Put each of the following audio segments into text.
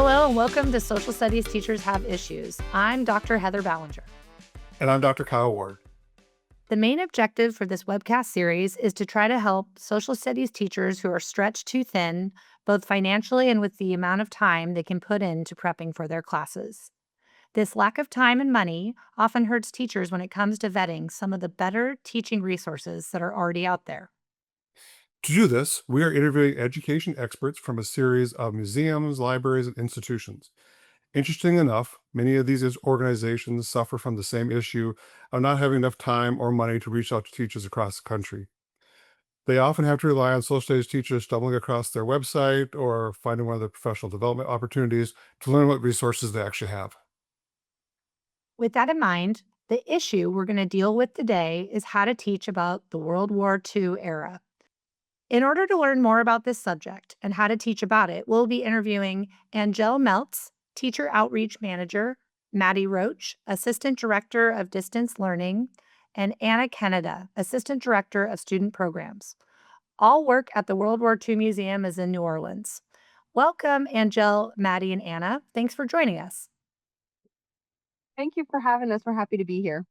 Hello and welcome to Social Studies Teachers Have Issues. I'm Dr. Heather Ballinger. And I'm Dr. Kyle Ward. The main objective for this webcast series is to try to help social studies teachers who are stretched too thin, both financially and with the amount of time they can put into prepping for their classes. This lack of time and money often hurts teachers when it comes to vetting some of the better teaching resources that are already out there. To do this, we are interviewing education experts from a series of museums, libraries, and institutions. Interesting enough, many of these organizations suffer from the same issue of not having enough time or money to reach out to teachers across the country. They often have to rely on social studies teachers stumbling across their website or finding one of their professional development opportunities to learn what resources they actually have. With that in mind, the issue we're going to deal with today is how to teach about the World War II era. In order to learn more about this subject and how to teach about it, we'll be interviewing Angelle Meltz, Teacher Outreach Manager, Maddie Roach, Assistant Director of Distance Learning, and Anna Keneda, Assistant Director of Student Programs. All work at the World War II Museum is in New Orleans. Welcome, Angelle, Maddie, and Anna. Thanks for joining us. Thank you for having us. We're happy to be here.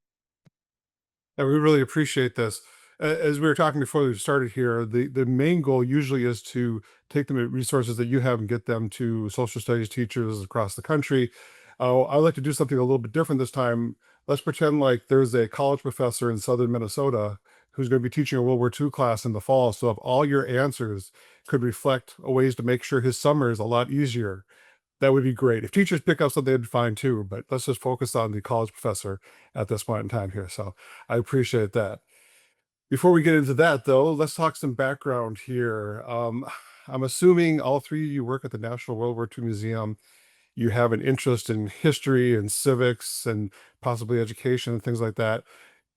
And we really appreciate this. As we were talking before we started here, the main goal usually is to take the resources that you have and get them to social studies teachers across the country. I'd like to do something a little bit different this time. Let's pretend like there's a college professor in southern Minnesota who's going to be teaching a World War II class in the fall. So if all your answers could reflect ways to make sure his summer is a lot easier, that would be great. If teachers pick up something, they'd be fine too, but let's just focus on the college professor at this point in time here. So I appreciate that. Before we get into that, though, let's talk some background here. I'm assuming all three of you work at the National World War II Museum. You have an interest in history and civics and possibly education and things like that.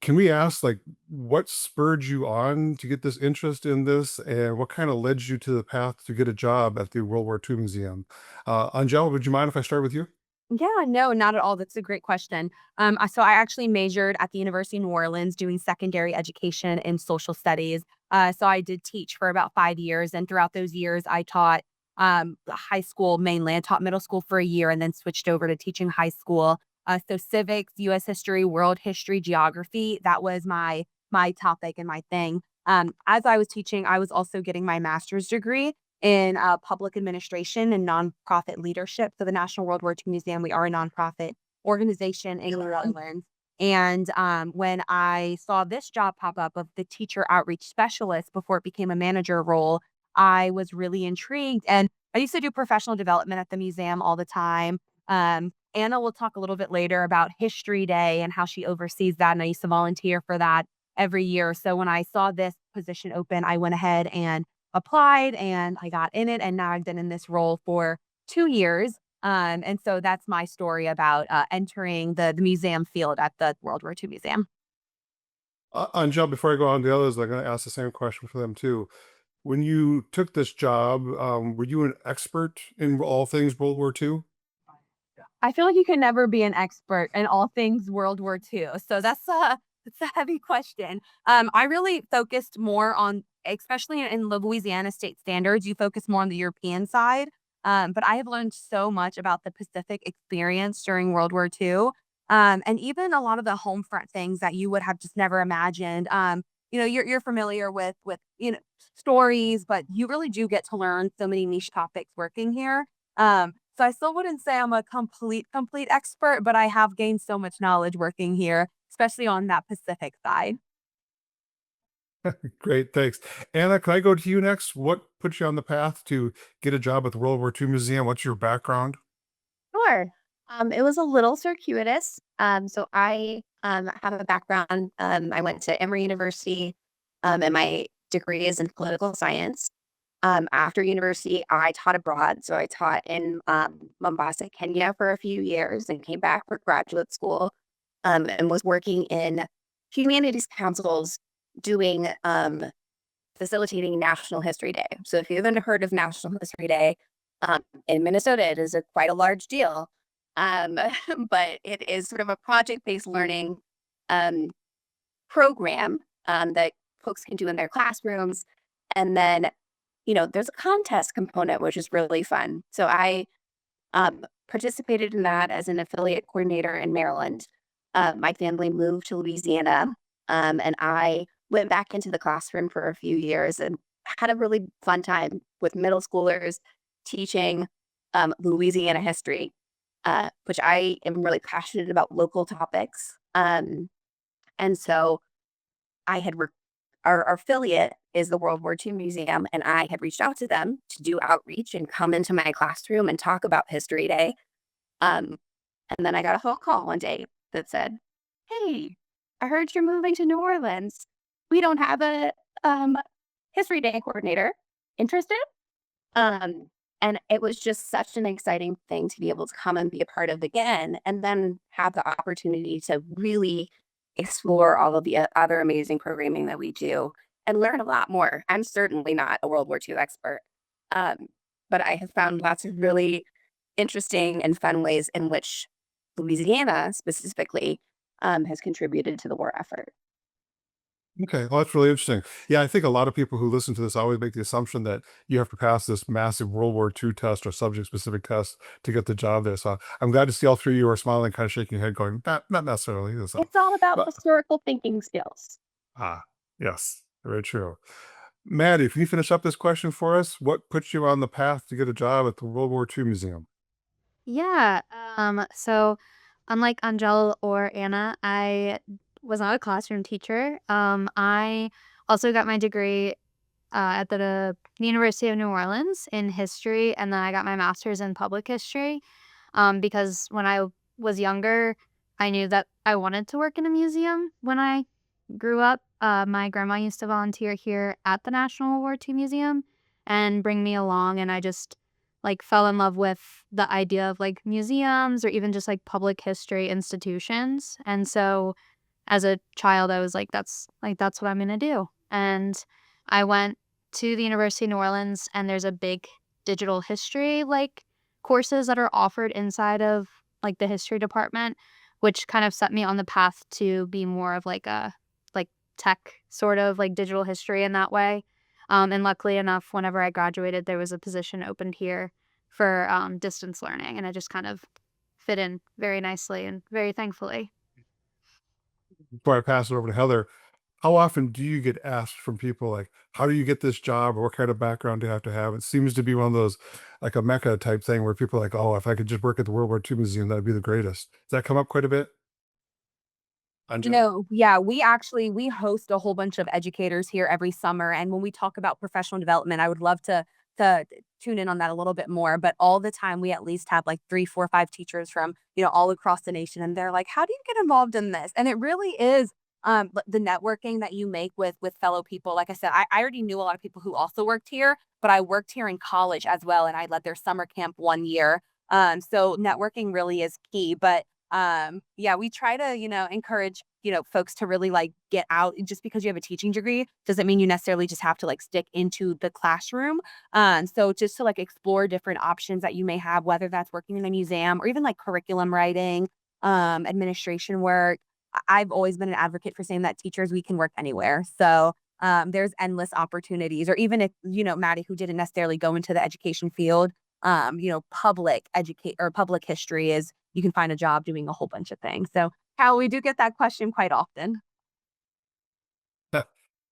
Can we ask, like, what spurred you on to get this interest in this, and what kind of led you to the path to get a job at the World War II Museum? Angelle, would you mind if I start with you? Yeah, no, not at all. That's a great question. So I actually majored at the University of New Orleans doing secondary education in social studies. So I did teach for about 5 years, and throughout those years, I taught high school mainly. I taught middle school for a year, and then switched over to teaching high school. So civics, U.S. history, world history, geography. That was my topic and my thing. As I was teaching, I was also getting my master's degree in public administration and nonprofit leadership. So the National World War II Museum, we are a nonprofit organization in New Orleans. And when I saw this job pop up of the teacher outreach specialist before it became a manager role, I was really intrigued. And I used to do professional development at the museum all the time. Anna will talk a little bit later about History Day and how she oversees that. And I used to volunteer for that every year. So when I saw this position open, I went ahead and applied and I got in it. And now I've been in this role for 2 years. And so that's my story about entering the museum field at the World War II Museum. Angelle, before I go on to the others, I'm going to ask the same question for them too. When you took this job, were you an expert in all things World War II? I feel like you can never be an expert in all things World War II. So that's a heavy question. I really focused more on, especially in Louisiana state standards, you focus more on the European side. But I have learned so much about the Pacific experience during World War II. And even a lot of the home front things that you would have just never imagined. You're familiar with stories, but you really do get to learn so many niche topics working here. So I still wouldn't say I'm a complete expert, but I have gained so much knowledge working here, especially on that Pacific side. Great, thanks. Anna, can I go to you next? What put you on the path to get a job at the World War II Museum? What's your background? Sure. It was a little circuitous. So I have a background. I went to Emory University, and my degree is in political science. After university, I taught abroad. So I taught in Mombasa, Kenya for a few years and came back for graduate school, and was working in humanities councils doing facilitating National History Day. So if you haven't heard of National History Day, in Minnesota, it is quite a large deal. Um, but it is sort of a project-based learning um, program that folks can do in their classrooms. And then, there's a contest component, which is really fun. So I Participated in that as an affiliate coordinator in Maryland. My family moved to Louisiana, and I went back into the classroom for a few years and had a really fun time with middle schoolers teaching Louisiana history, which I am really passionate about local topics. And so I had our affiliate is the World War II Museum, and I had reached out to them to do outreach and come into my classroom and talk about History Day. Um, and then I got a phone call one day that said, "Hey, I heard you're moving to New Orleans. We don't have a History Day coordinator. Interested?" Um, and it was just such an exciting thing to be able to come and be a part of again, and then have the opportunity to really explore all of the other amazing programming that we do and learn a lot more. I'm certainly not a World War II expert, um, but I have found lots of really interesting and fun ways in which Louisiana specifically has contributed to the war effort. Okay, well, that's really interesting. Yeah, I think a lot of people who listen to this always make the assumption that you have to pass this massive World War II test or subject-specific test to get the job there. So I'm glad to see all three of you are smiling, kind of shaking your head, going, not necessarily. So, It's all about but historical thinking skills. ah, yes, very true. Maddie, can you finish up this question for us? What puts you on the path to get a job at the World War II Museum? Yeah. So unlike Angelle or Anna, I was not a classroom teacher. I also got my degree at the University of New Orleans in history, and then I got my master's in public history. Because when I was younger, I knew that I wanted to work in a museum when I grew up. My grandma used to volunteer here at the National World War II Museum and bring me along, and I just like fell in love with the idea of like museums or even just like public history institutions. And so as a child, I was like that's what I'm gonna do. And I went to the University of New Orleans, and there's a big digital history like courses that are offered inside of like the history department, which kind of set me on the path to be more of like a like tech sort of like digital history in that way. And luckily enough, whenever I graduated, there was a position opened here for distance learning, and I just kind of fit in very nicely and very thankfully. Before I pass it over to Heather, how often do you get asked from people like, how do you get this job or what kind of background do you have to have? It seems to be one of those like a mecca type thing where people are like, oh, if I could just work at the World War II Museum, that'd be the greatest. Does that come up quite a bit? Angel? Yeah, we host a whole bunch of educators here every summer, and when we talk about professional development, I would love to tune in on that a little bit more. But all the time, we at least have like 3, 4, 5 teachers from all across the nation, and they're like, "How do you get involved in this?" And it really is the networking that you make with fellow people. Like I said, I already knew a lot of people who also worked here, but I worked here in college as well, and I led their summer camp one year. So networking really is key. But yeah, we try to encourage folks to really like get out. Just because you have a teaching degree doesn't mean you necessarily just have to like stick into the classroom. So just to like explore different options that you may have, whether that's working in a museum or even like curriculum writing, administration work. I've always been an advocate for saying that teachers, we can work anywhere. So there's endless opportunities. Or even if Maddie, who didn't necessarily go into the education field, public educate or public history is, you can find a job doing a whole bunch of things. So how we do get that question quite often.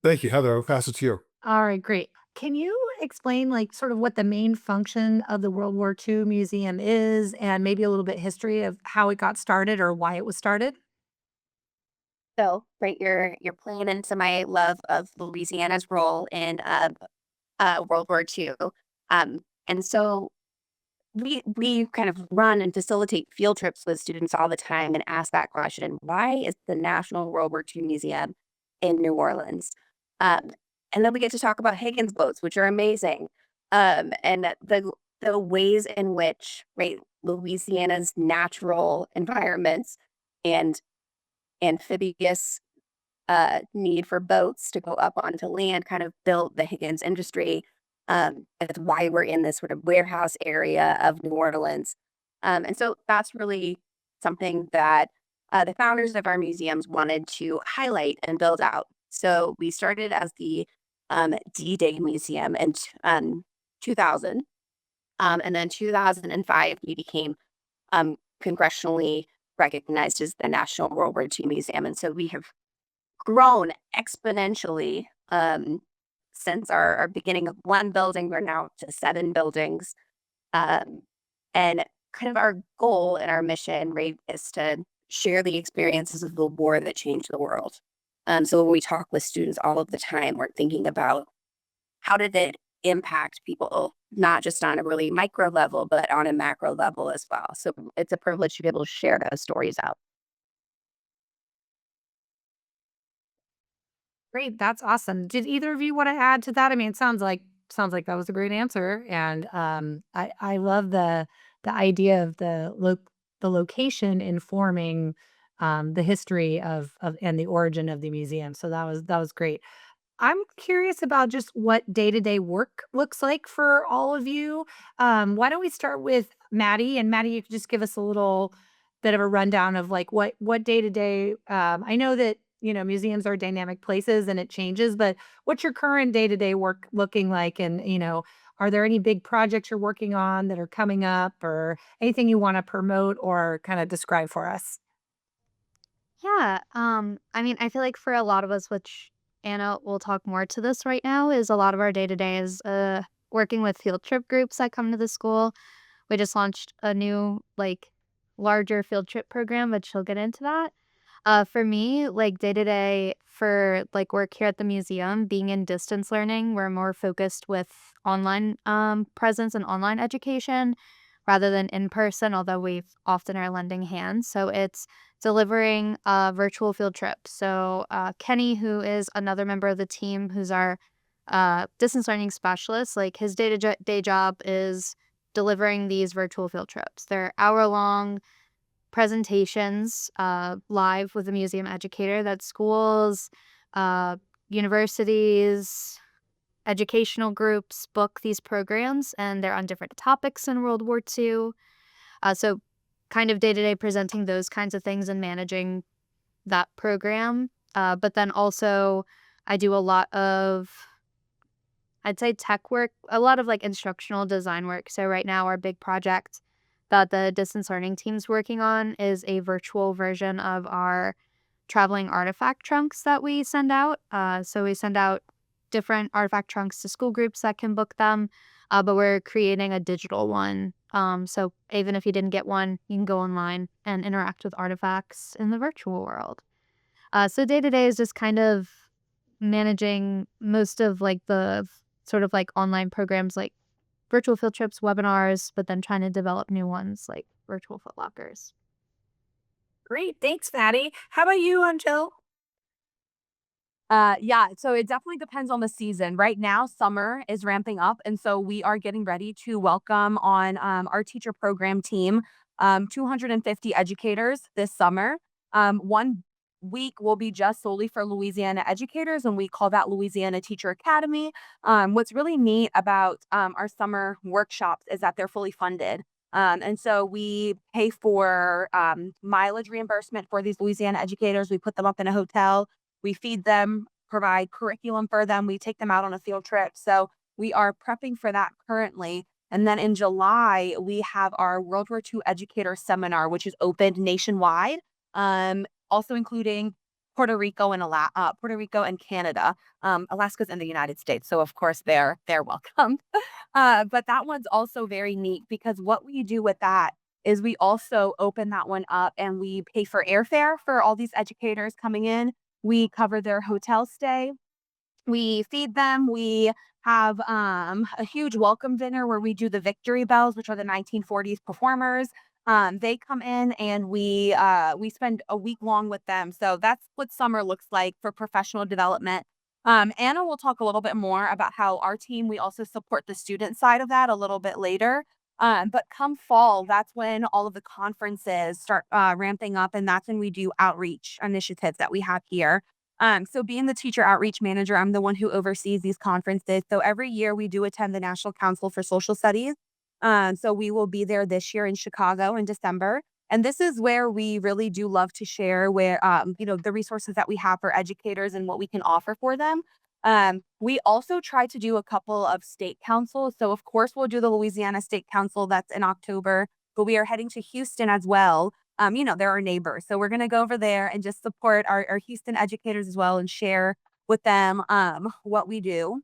Thank you, Heather. I'll pass it to you. All right, great. Can you explain like sort of what the main function of the World War II Museum is and maybe a little bit history of how it got started or why it was started? So, right, you're playing into my love of Louisiana's role in World War II. And so we kind of run and facilitate field trips with students all the time and ask that question: Why is the National World War II Museum in New Orleans? Um, and then we get to talk about Higgins boats, which are amazing, and that the ways in which, right, Louisiana's natural environments and amphibious need for boats to go up onto land kind of built the Higgins industry. That's why we're in this sort of warehouse area of New Orleans. And so that's really something that the founders of our museums wanted to highlight and build out. So we started as the D-Day Museum in 2000. And then 2005, we became congressionally recognized as the National World War II Museum. And so we have grown exponentially since our beginning of one building. We're now to 7 buildings. Um, and kind of our goal and our mission, right, is to share the experiences of the war that changed the world. So when we talk with students all of the time, we're thinking about how did it impact people, not just on a really micro level, but on a macro level as well. So it's a privilege to be able to share those stories out. Great, that's awesome. Did either of you want to add to that? I mean, it sounds like that was a great answer, and I love the idea of the location informing the history of and the origin of the museum. So that was great. I'm curious about just what day-to-day work looks like for all of you. Why don't we start with Maddie? And Maddie, you could just give us a little bit of a rundown of like what day-to-day. I know that museums are dynamic places and it changes, but what's your current day-to-day work looking like? And are there any big projects you're working on that are coming up, or anything you want to promote or kind of describe for us? Yeah, I mean, I feel like for a lot of us, which Anna will talk more to this right now, is a lot of our day to day is working with field trip groups that come to the school. We just launched a new, like, larger field trip program, but she'll get into that. For me, like day to day for like work here at the museum, being in distance learning, we're more focused with online presence and online education rather than in person, although we often are lending hands. So it's delivering virtual field trips. So Kenny, who is another member of the team, who's our distance learning specialist, like his day job is delivering these virtual field trips. They're hour-long presentations live with a museum educator that schools, uh, universities, educational groups book these programs, and they're on different topics in World War II. So kind of day to day presenting those kinds of things and managing that program. But then also I do a lot of, I'd say, tech work, a lot of like instructional design work. So right now our big project that the distance learning team's working on is a virtual version of our traveling artifact trunks that we send out. So we send out different artifact trunks to school groups that can book them, but we're creating a digital one. So even if you didn't get one, you can go online and interact with artifacts in the virtual world. So day to day is just kind of managing most of like the sort of like online programs like virtual field trips, webinars, but then trying to develop new ones like virtual footlockers. Great, thanks, Maddie. How about you, Angelle? Yeah, so it definitely depends on the season. Right now, summer is ramping up, and so we are getting ready to welcome on our teacher program team 250 educators this summer. One week will be just solely for Louisiana educators, and we call that Louisiana Teacher Academy. What's really neat about our summer workshops is that they're fully funded. And so we pay for mileage reimbursement for these Louisiana educators. We put them up in a hotel, we feed them, provide curriculum for them. We take them out on a field trip. So we are prepping for that currently. And then in July, we have our World War II Educator Seminar, which is open nationwide, also including Puerto Rico and Canada. Alaska's in the United States, so of course they're welcome. But that one's also very neat because what we do with that is we also open that one up and we pay for airfare for all these educators coming in. We cover their hotel stay. We feed them. We have a huge welcome dinner where we do the victory bells, which are the 1940s performers. They come in and we spend a week long with them. So that's what summer looks like for professional development. Anna will talk a little bit more about how our team, we also support the student side of that a little bit later. But come fall, that's when all of the conferences start ramping up, and that's when we do outreach initiatives that we have here. So being the teacher outreach manager, I'm the one who oversees these conferences. So every year we do attend the National Council for Social Studies. So we will be there this year in Chicago in December. And this is where we really do love to share the resources that we have for educators and what we can offer for them. We also try to do a couple of state councils. So of course we'll do the Louisiana State Council that's in October, but we are heading to Houston as well. They're our neighbors. So we're going to go over there and just support our Houston educators as well and share with them what we do.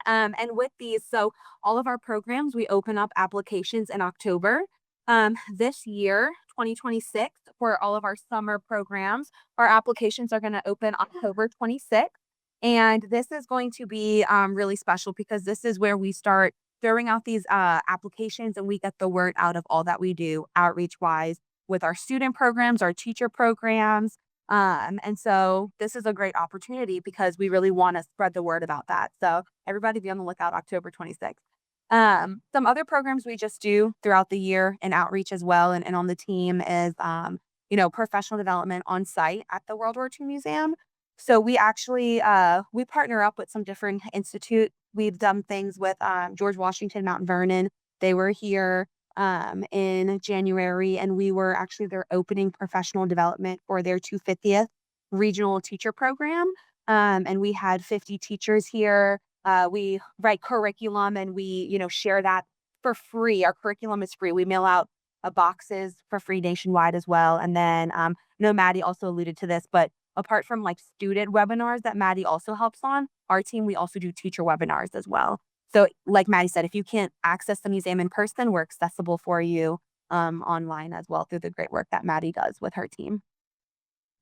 And with these, so all of our programs, we open up applications in October. This year, 2026, for all of our summer programs, our applications are going to open October 26th. And this is going to be really special because this is where we start throwing out these applications and we get the word out of all that we do outreach wise with our student programs, our teacher programs. And so this is a great opportunity because we really want to spread the word about that. So everybody be on the lookout October 26th. Some other programs we just do throughout the year and outreach as well and on the team is, professional development on site at the World War II Museum. So we actually, we partner up with some different institute. We've done things with George Washington, Mount Vernon. They were here in January, and we were actually their opening professional development for their 250th regional teacher program. And we had 50 teachers here. We write curriculum and we, share that for free. Our curriculum is free. We mail out boxes for free nationwide as well. And then, I know Maddie also alluded to this, but apart from like student webinars that Maddie also helps on, our team, we also do teacher webinars as well. So like Maddie said, if you can't access the museum in person, we're accessible for you online as well through the great work that Maddie does with her team.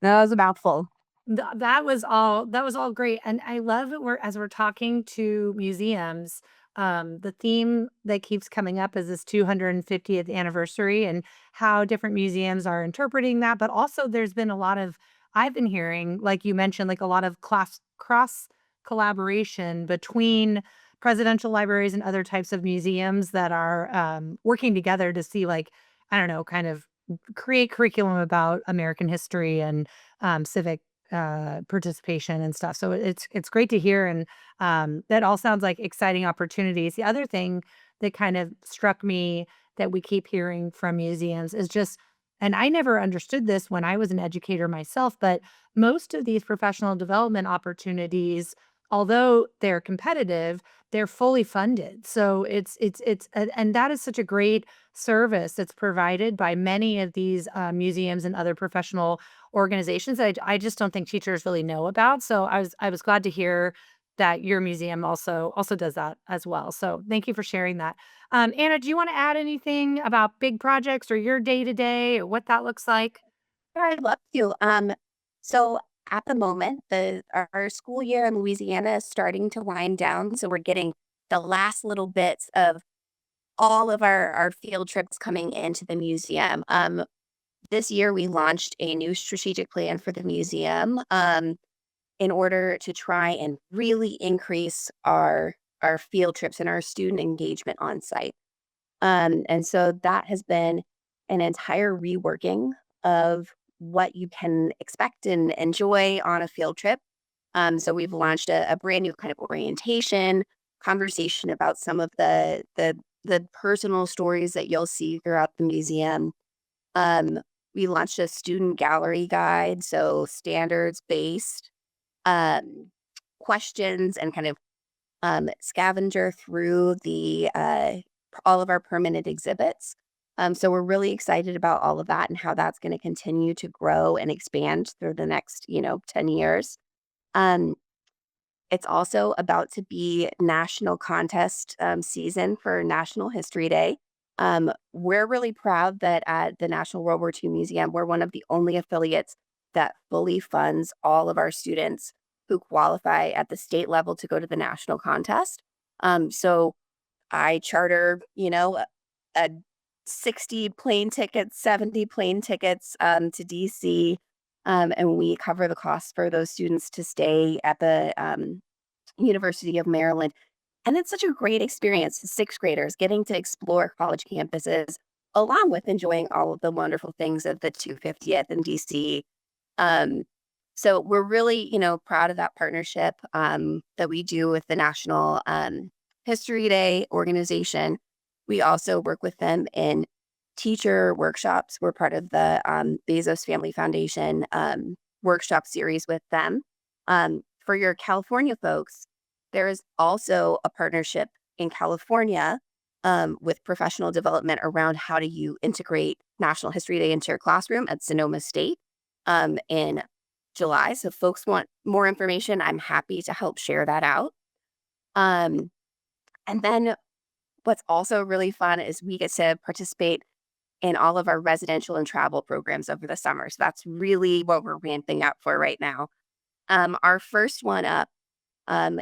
That was a mouthful. That was all great. And I love that as we're talking to museums, the theme that keeps coming up is this 250th anniversary and how different museums are interpreting that. But also there's been a lot of, I've been hearing, like you mentioned, like a lot of cross collaboration between presidential libraries and other types of museums that are working together to see, like, I don't know, kind of create curriculum about American history and civic participation and stuff. So it's great to hear, and that all sounds like exciting opportunities. The other thing that kind of struck me that we keep hearing from museums is just, and I never understood this when I was an educator myself, but most of these professional development opportunities, although they're competitive, they're fully funded. So and that is such a great service that's provided by many of these museums and other professional organizations that I just don't think teachers really know about. So I was glad to hear that your museum also does that as well. So thank you for sharing that. Anna, do you want to add anything about big projects or your day to day or what that looks like? Sure, I'd love to. So at the moment, our school year in Louisiana is starting to wind down. So we're getting the last little bits of all of our field trips coming into the museum. This year we launched a new strategic plan for the museum in order to try and really increase our field trips and our student engagement on site. And so that has been an entire reworking of what you can expect and enjoy on a field trip. So we've launched a brand new kind of orientation conversation about some of the personal stories that you'll see throughout the museum. We launched a student gallery guide, so standards based questions and kind of scavenger through the all of our permanent exhibits. So we're really excited about all of that and how that's going to continue to grow and expand through the next, 10 years. Um, it's also about to be national contest season for National History Day. We're really proud that at the National World War II Museum, we're one of the only affiliates that fully funds all of our students who qualify at the state level to go to the national contest. So I charter, a 60 plane tickets, 70 plane tickets to DC. And we cover the costs for those students to stay at the University of Maryland. And it's such a great experience, sixth graders getting to explore college campuses, along with enjoying all of the wonderful things of the 250th in DC. Um, so we're really, proud of that partnership that we do with the National History Day organization. We also work with them in teacher workshops. We're part of the Bezos Family Foundation workshop series with them. For your California folks, there is also a partnership in California with professional development around how do you integrate National History Day into your classroom at Sonoma State in July. So if folks want more information, I'm happy to help share that out. Um, and then what's also really fun is we get to participate in all of our residential and travel programs over the summer. So that's really what we're ramping up for right now. Our first one up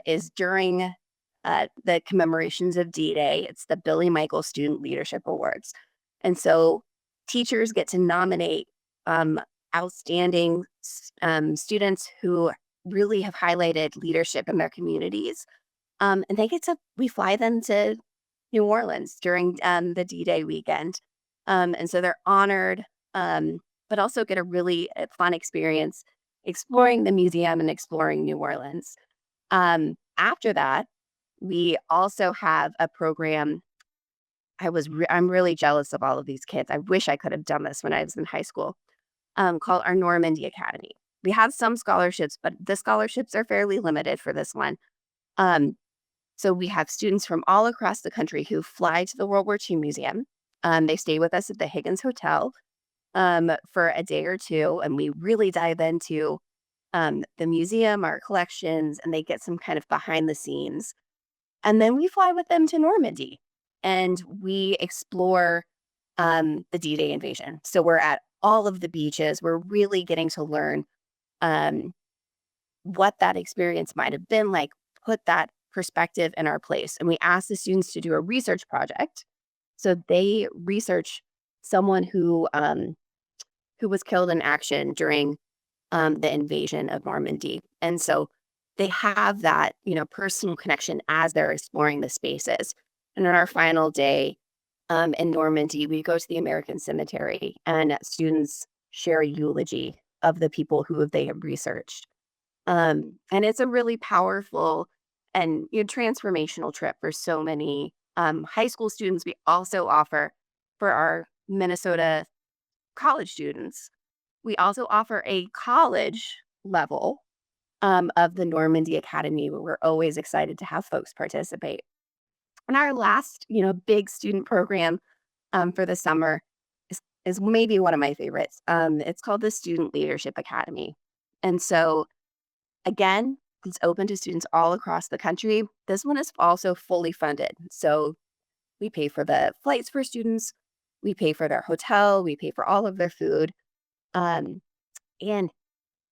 is during the commemorations of D-Day. It's the Billy Michael Student Leadership Awards. And so teachers get to nominate outstanding students who really have highlighted leadership in their communities. And we fly them to New Orleans during the D-Day weekend. And so they're honored, but also get a really fun experience exploring the museum and exploring New Orleans. After that, we also have a program. I'm really jealous of all of these kids. I wish I could have done this when I was in high school, called our Normandy Academy. We have some scholarships, but the scholarships are fairly limited for this one. So we have students from all across the country who fly to the World War II Museum. They stay with us at the Higgins Hotel for a day or two, and we really dive into the museum, our collections, and they get some kind of behind the scenes. And then we fly with them to Normandy and we explore the D-Day invasion. So we're at all of the beaches. We're really getting to learn what that experience might have been like, put that perspective in our place. And we ask the students to do a research project. So they research someone who was killed in action during the invasion of Normandy. And so they have that, personal connection as they're exploring the spaces. And on our final day in Normandy, we go to the American Cemetery and students share a eulogy of the people who they have researched. And it's a really powerful and transformational trip for so many high school students. We also offer for our Minnesota college students, we also offer a college level of the Normandy Academy, where we're always excited to have folks participate. And our last, big student program for the summer is maybe one of my favorites. It's called the Student Leadership Academy. And so, again, it's open to students all across the country. This one is also fully funded. So we pay for the flights for students, we pay for their hotel, we pay for all of their food. And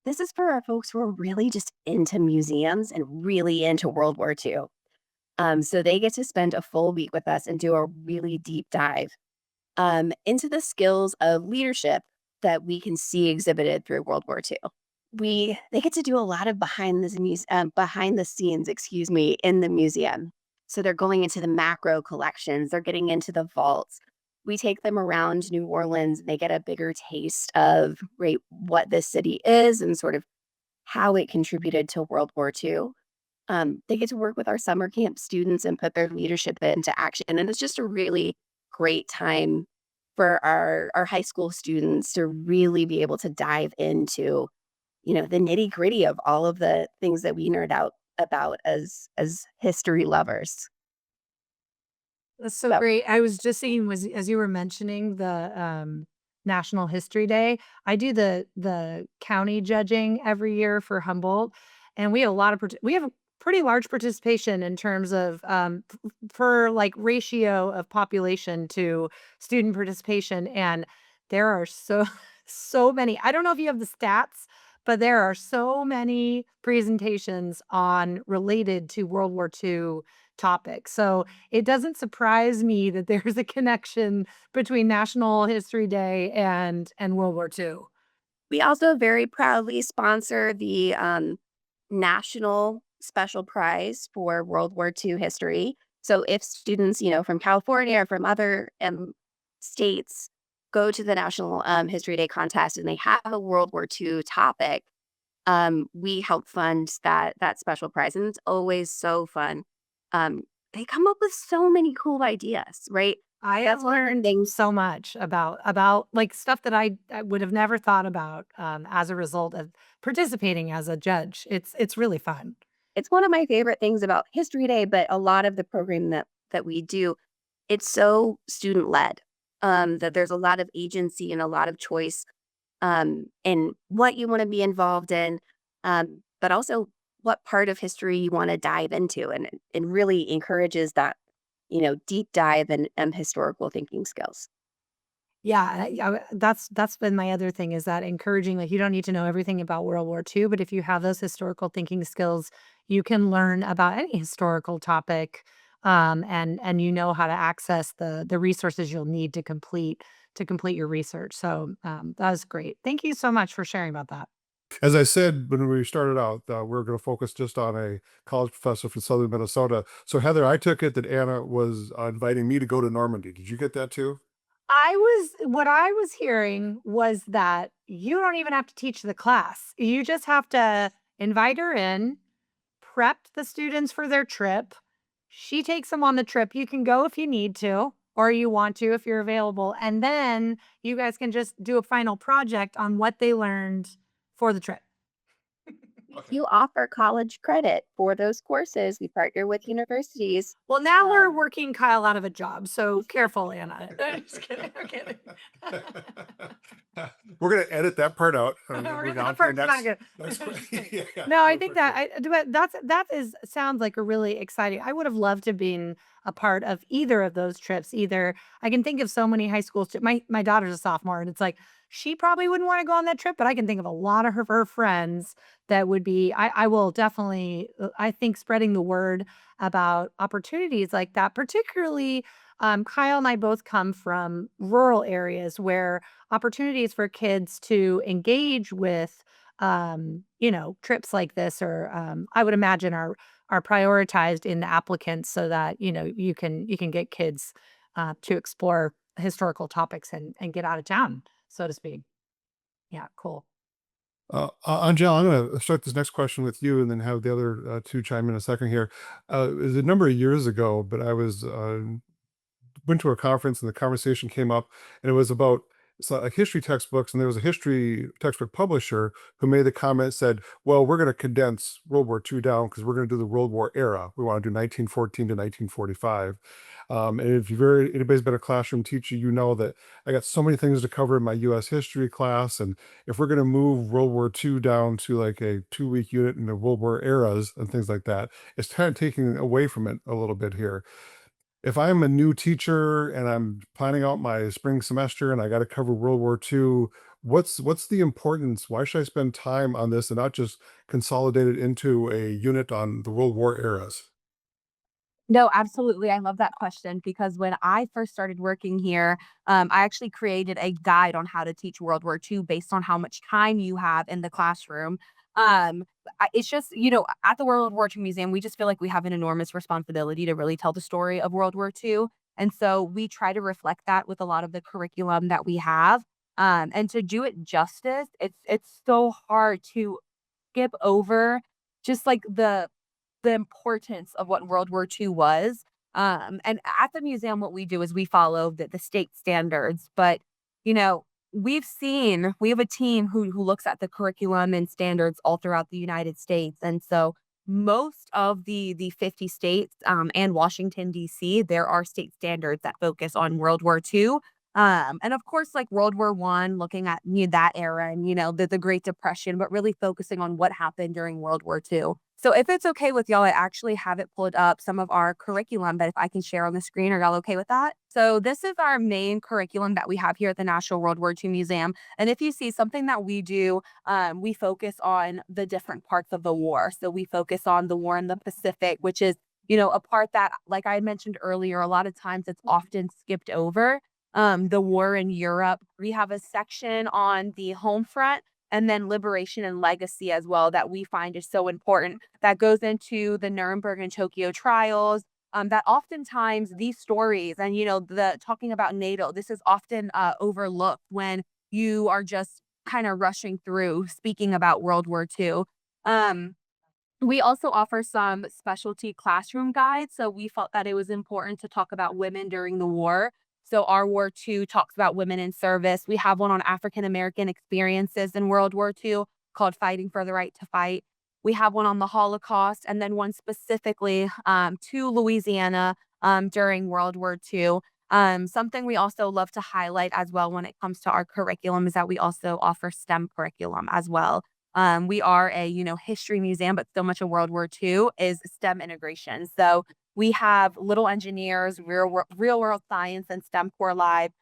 this is for our folks who are really just into museums and really into World War II. So they get to spend a full week with us and do a really deep dive into the skills of leadership that we can see exhibited through World War II. They get to do a lot of behind the scenes, in the museum. So they're going into the macro collections, they're getting into the vaults. We take them around New Orleans and they get a bigger taste of what this city is and sort of how it contributed to World War II. They get to work with our summer camp students and put their leadership into action. And it's just a really great time for our high school students to really be able to dive into, the nitty gritty of all of the things that we nerd out about as history lovers. That's so great. I was just saying, as you were mentioning the National History Day, I do the county judging every year for Humboldt, and we have we have a pretty large participation in terms of for like ratio of population to student participation, and there are so many. I don't know if you have the stats, but there are so many presentations on related to World War II topics. So it doesn't surprise me that there's a connection between National History Day and World War II. We also very proudly sponsor the National Special Prize for World War II history. So if students, from California or from other states go to the National History Day contest and they have a World War II topic, we help fund that special prize. And it's always so fun. They come up with so many cool ideas, right? I have That's one of the learned things. so much about like stuff that I would have never thought about as a result of participating as a judge. It's really fun. It's one of my favorite things about History Day, but a lot of the program that we do, it's so student led. That there's a lot of agency and a lot of choice in what you want to be involved in, but also what part of history you want to dive into, and it really encourages that deep dive and historical thinking skills. Yeah, that's been my other thing is that encouraging like you don't need to know everything about World War II, but if you have those historical thinking skills, you can learn about any historical topic, and you know how to access the resources you'll need to complete your research. So that was great. Thank you so much for sharing about that. As I said when we started out, we're going to focus just on a college professor from southern Minnesota. So Heather, I took it that Anna was inviting me to go to Normandy. Did you get that too? What I was hearing was that you don't even have to teach the class. You just have to invite her in, prep the students for their trip. She takes them on the trip. You can go if you need to, or you want to if you're available. And then you guys can just do a final project on what they learned for the trip. We do offer college credit for those courses. We partner with universities. Well, now we're Um, working Kyle out of a job. So careful, Anna. Just kidding. I'm kidding. We're going to edit that part out. We're Moving on that to your part's not good. next Just question. kidding. Yeah, No, I for think sure. that is sounds like a really exciting. I would have loved to have been a part of either of those trips. Either I can think of so many high schools. My daughter's a sophomore, and it's like she probably wouldn't want to go on that trip, but I can think of a lot of her friends that would be. I will definitely. I think spreading the word about opportunities like that, particularly. Kyle and I both come from rural areas where opportunities for kids to engage with trips like this or I would imagine are prioritized in the applicants so that you can get kids to explore historical topics and get out of town, so to speak. Yeah, cool. Angelle, I'm going to start this next question with you and then have the other two chime in a second here. It was a number of years ago, but I was went to a conference and the conversation came up and it was about like history textbooks, and there was a history textbook publisher who made the comment, said, well, we're going to condense World War II down because we're going to do the World War era. We want to do 1914 to 1945. And if anybody's been a classroom teacher, you know that I got so many things to cover in my US history class, and if we're going to move World War II down to like a 2-week unit in the World War eras and things like that, it's kind of taking away from it a little bit here. If I'm a new teacher and I'm planning out my spring semester and I got to cover World War II, what's the importance? Why should I spend time on this and not just consolidate it into a unit on the World War eras? No, absolutely. I love that question because when I first started working here, I actually created a guide on how to teach World War II based on how much time you have in the classroom. It's just, at the World War II Museum, we just feel like we have an enormous responsibility to really tell the story of World War II. And so we try to reflect that with a lot of the curriculum that we have. And to do it justice, it's so hard to skip over just like the importance of what World War II was. And at the museum, what we do is we follow the state standards. But, you know, we have a team who looks at the curriculum and standards all throughout the United States. And so most of the 50 states and Washington, D.C., there are state standards that focus on World War II. And of course, like World War I, looking at that era and, the Great Depression, but really focusing on what happened during World War II. So if it's okay with y'all, I actually have it pulled up some of our curriculum that if I can share on the screen, are y'all okay with that? So this is our main curriculum that we have here at the National World War II Museum. And if you see something that we do, we focus on the different parts of the war. So we focus on the war in the Pacific, which is, a part that, like I mentioned earlier, a lot of times it's often skipped over. The war in Europe. We have a section on the home front and then liberation and legacy as well that we find is so important. That goes into the Nuremberg and Tokyo trials. That oftentimes these stories and the talking about NATO, this is often overlooked when you are just kind of rushing through speaking about World War II. Um, we also offer some specialty classroom guides. So we felt that it was important to talk about women during the war. So our War II talks about women in service. We have one on African American experiences in World War II called Fighting for the Right to Fight. We have one on the Holocaust, and then one specifically to Louisiana during World War II. Something we also love to highlight as well when it comes to our curriculum is that we also offer STEM curriculum as well. We are a, history museum, but so much of World War II is STEM integration. So we have little engineers, real world science, and STEM core live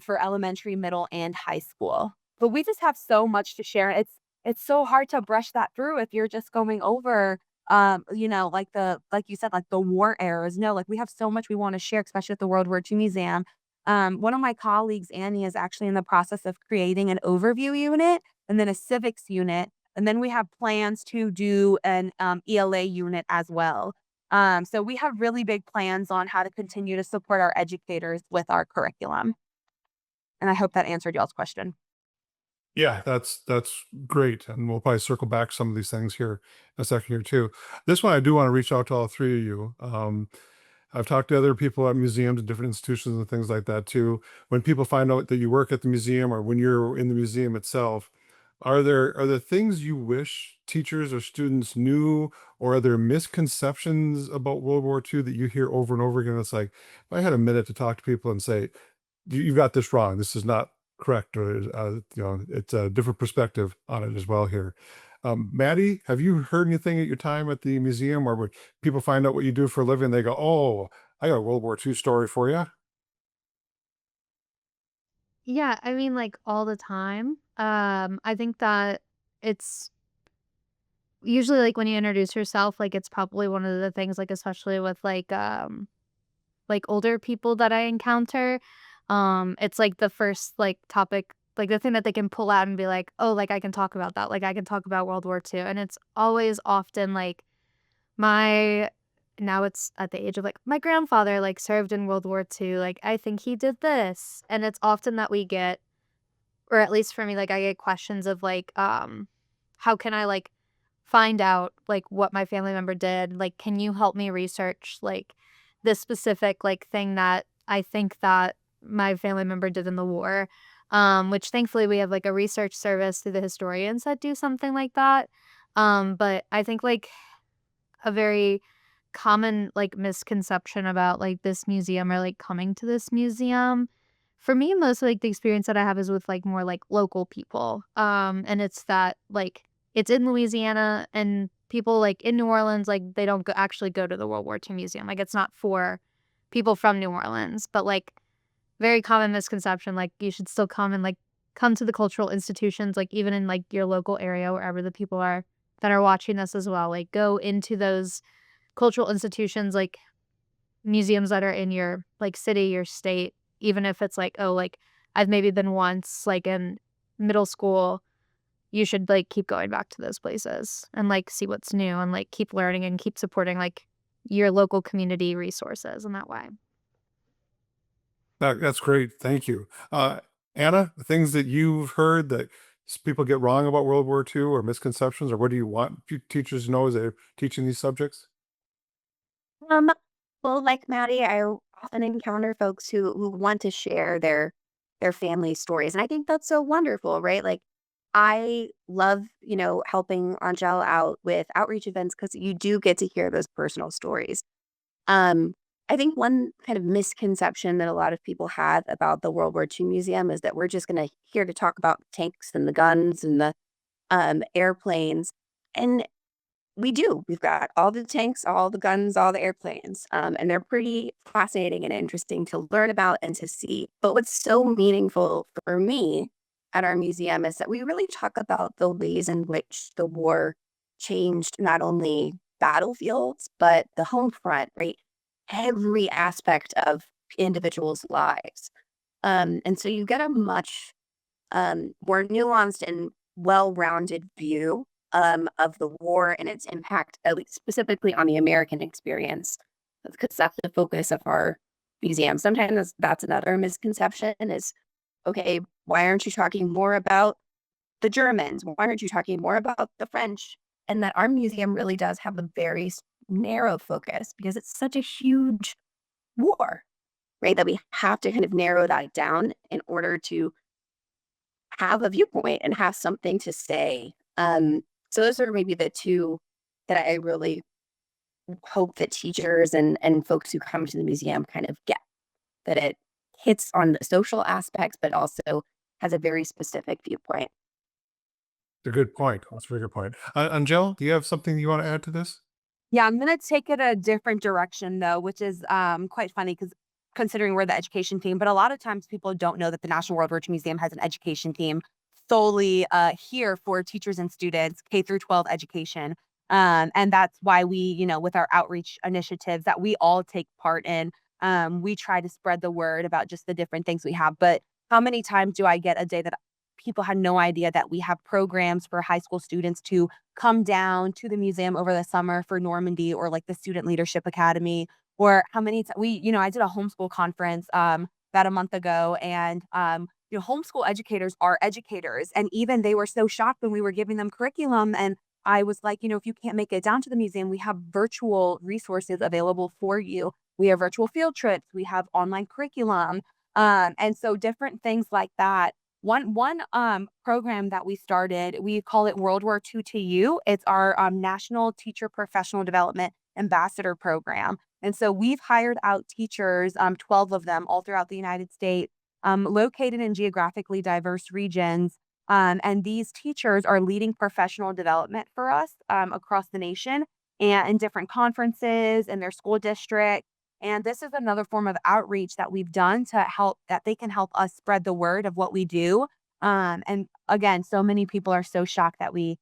for elementary, middle, and high school. But we just have so much to share. It's so hard to brush that through if you're just going over like you said, like the war eras. No, like we have so much we want to share, especially at the World War II Museum. One of my colleagues, Annie, is actually in the process of creating an overview unit and then a civics unit. And then we have plans to do an ELA unit as well. So we have really big plans on how to continue to support our educators with our curriculum. And I hope that answered y'all's question. Yeah, that's great, and we'll probably circle back some of these things here in a second here too. This one, I do want to reach out to all three of you. I've talked to other people at museums and different institutions and things like that too. When people find out that you work at the museum or when you're in the museum itself, are there things you wish teachers or students knew, or are there misconceptions about World War II that you hear over and over again? It's like, if I had a minute to talk to people and say, you've got this wrong. This is not correct, or it's a different perspective on it as well here. Maddie, have you heard anything at your time at the museum, or when people find out what you do for a living, they go, "Oh, I got a World War II story for you." Yeah, I mean, like, all the time. I think that it's usually, like, when you introduce yourself, like, it's probably one of the things, like, especially with, like, older people that I encounter, it's, like, the first, like, topic, like, the thing that they can pull out and be like, "Oh, like, I can talk about that, like, I can talk about World War II," and it's always often, like, my now it's at the age of, like, my grandfather, like, served in World War II, like, I think he did this, and it's often that we get, or at least for me, like, I get questions of, like, how can I, like, find out, like, what my family member did? Like, can you help me research, like, this specific, like, thing that I think that my family member did in the war? Which thankfully we have, like, a research service through the historians that do something like that. But I think, like, a very common, like, misconception about, like, this museum or, like, coming to this museum, for me, most of, like, the experience that I have is with, like, more, like, local people, and it's that, like, it's in Louisiana, and people, like, in New Orleans, like, they don't actually go to the World War II Museum, like, it's not for people from New Orleans, but, like, very common misconception, like, you should still come and, like, come to the cultural institutions, like, even in, like, your local area, wherever the people are that are watching this as well, like, go into those cultural institutions, like, museums that are in your, like, city, your state, even if it's like, oh, like, I've maybe been once, like, in middle school, you should, like, keep going back to those places and, like, see what's new and, like, keep learning and keep supporting, like, your local community resources in that way. That's great. Thank you. Anna, the things that you've heard that people get wrong about World War II, or misconceptions, or what do you want teachers to know as they're teaching these subjects? Um, well, like Maddie, I often encounter folks who want to share their family stories, and I think that's so wonderful, right? Like, I love, helping Angelle out with outreach events because you do get to hear those personal stories. Um, I think one kind of misconception that a lot of people have about the World War II Museum is that we're just going to here to talk about tanks and the guns and the airplanes, and we do. We've got all the tanks, all the guns, all the airplanes, and they're pretty fascinating and interesting to learn about and to see. But what's so meaningful for me at our museum is that we really talk about the ways in which the war changed not only battlefields, but the home front, right? Every aspect of individuals' lives. And so you get a much more nuanced and well-rounded view of the war and its impact, at least specifically on the American experience, because that's the focus of our museum. Sometimes that's another misconception is, okay, why aren't you talking more about the Germans? Why aren't you talking more about the French? And that our museum really does have a very narrow focus because it's such a huge war, right? That we have to kind of narrow that down in order to have a viewpoint and have something to say. So those are maybe the two that I really hope that teachers and folks who come to the museum kind of get, that it hits on the social aspects, but also has a very specific viewpoint. A good point. That's a very good point. Angel, do you have something you want to add to this? Yeah, I'm gonna take it a different direction though, which is quite funny because considering we're the education team, but a lot of times people don't know that the National World War II Museum has an education team solely here for teachers and students, K through 12 education. And that's why we, with our outreach initiatives that we all take part in, we try to spread the word about just the different things we have. But how many times do I get a day that people had no idea that we have programs for high school students to come down to the museum over the summer for Normandy or like the Student Leadership Academy, or how many I did a homeschool conference about a month ago, and homeschool educators are educators, and even they were so shocked when we were giving them curriculum. And I was like, if you can't make it down to the museum, we have virtual resources available for you. We have virtual field trips, we have online curriculum, and so different things like that. One program that we started, we call it World War II to You. It's our National Teacher Professional Development Ambassador Program. And so we've hired out teachers, 12 of them all throughout the United States, located in geographically diverse regions. And these teachers are leading professional development for us across the nation and in different conferences in their school district. And this is another form of outreach that we've done to help that they can help us spread the word of what we do. And again, so many people are so shocked that we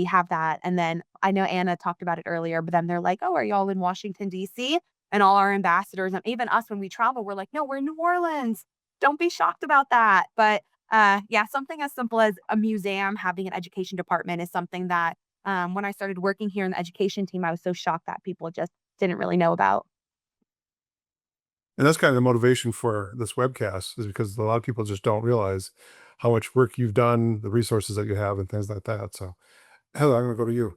have that. And then I know Anna talked about it earlier, but then they're like, "Oh, are y'all in Washington D.C.?" And all our ambassadors, and even us when we travel, we're like, "No, we're in New Orleans. Don't be shocked about that." But yeah, something as simple as a museum having an education department is something that when I started working here in the education team, I was so shocked that people just didn't really know about. And that's kind of the motivation for this webcast, is because a lot of people just don't realize how much work you've done, the resources that you have, and things like that. So, Heather, I'm going to go to you.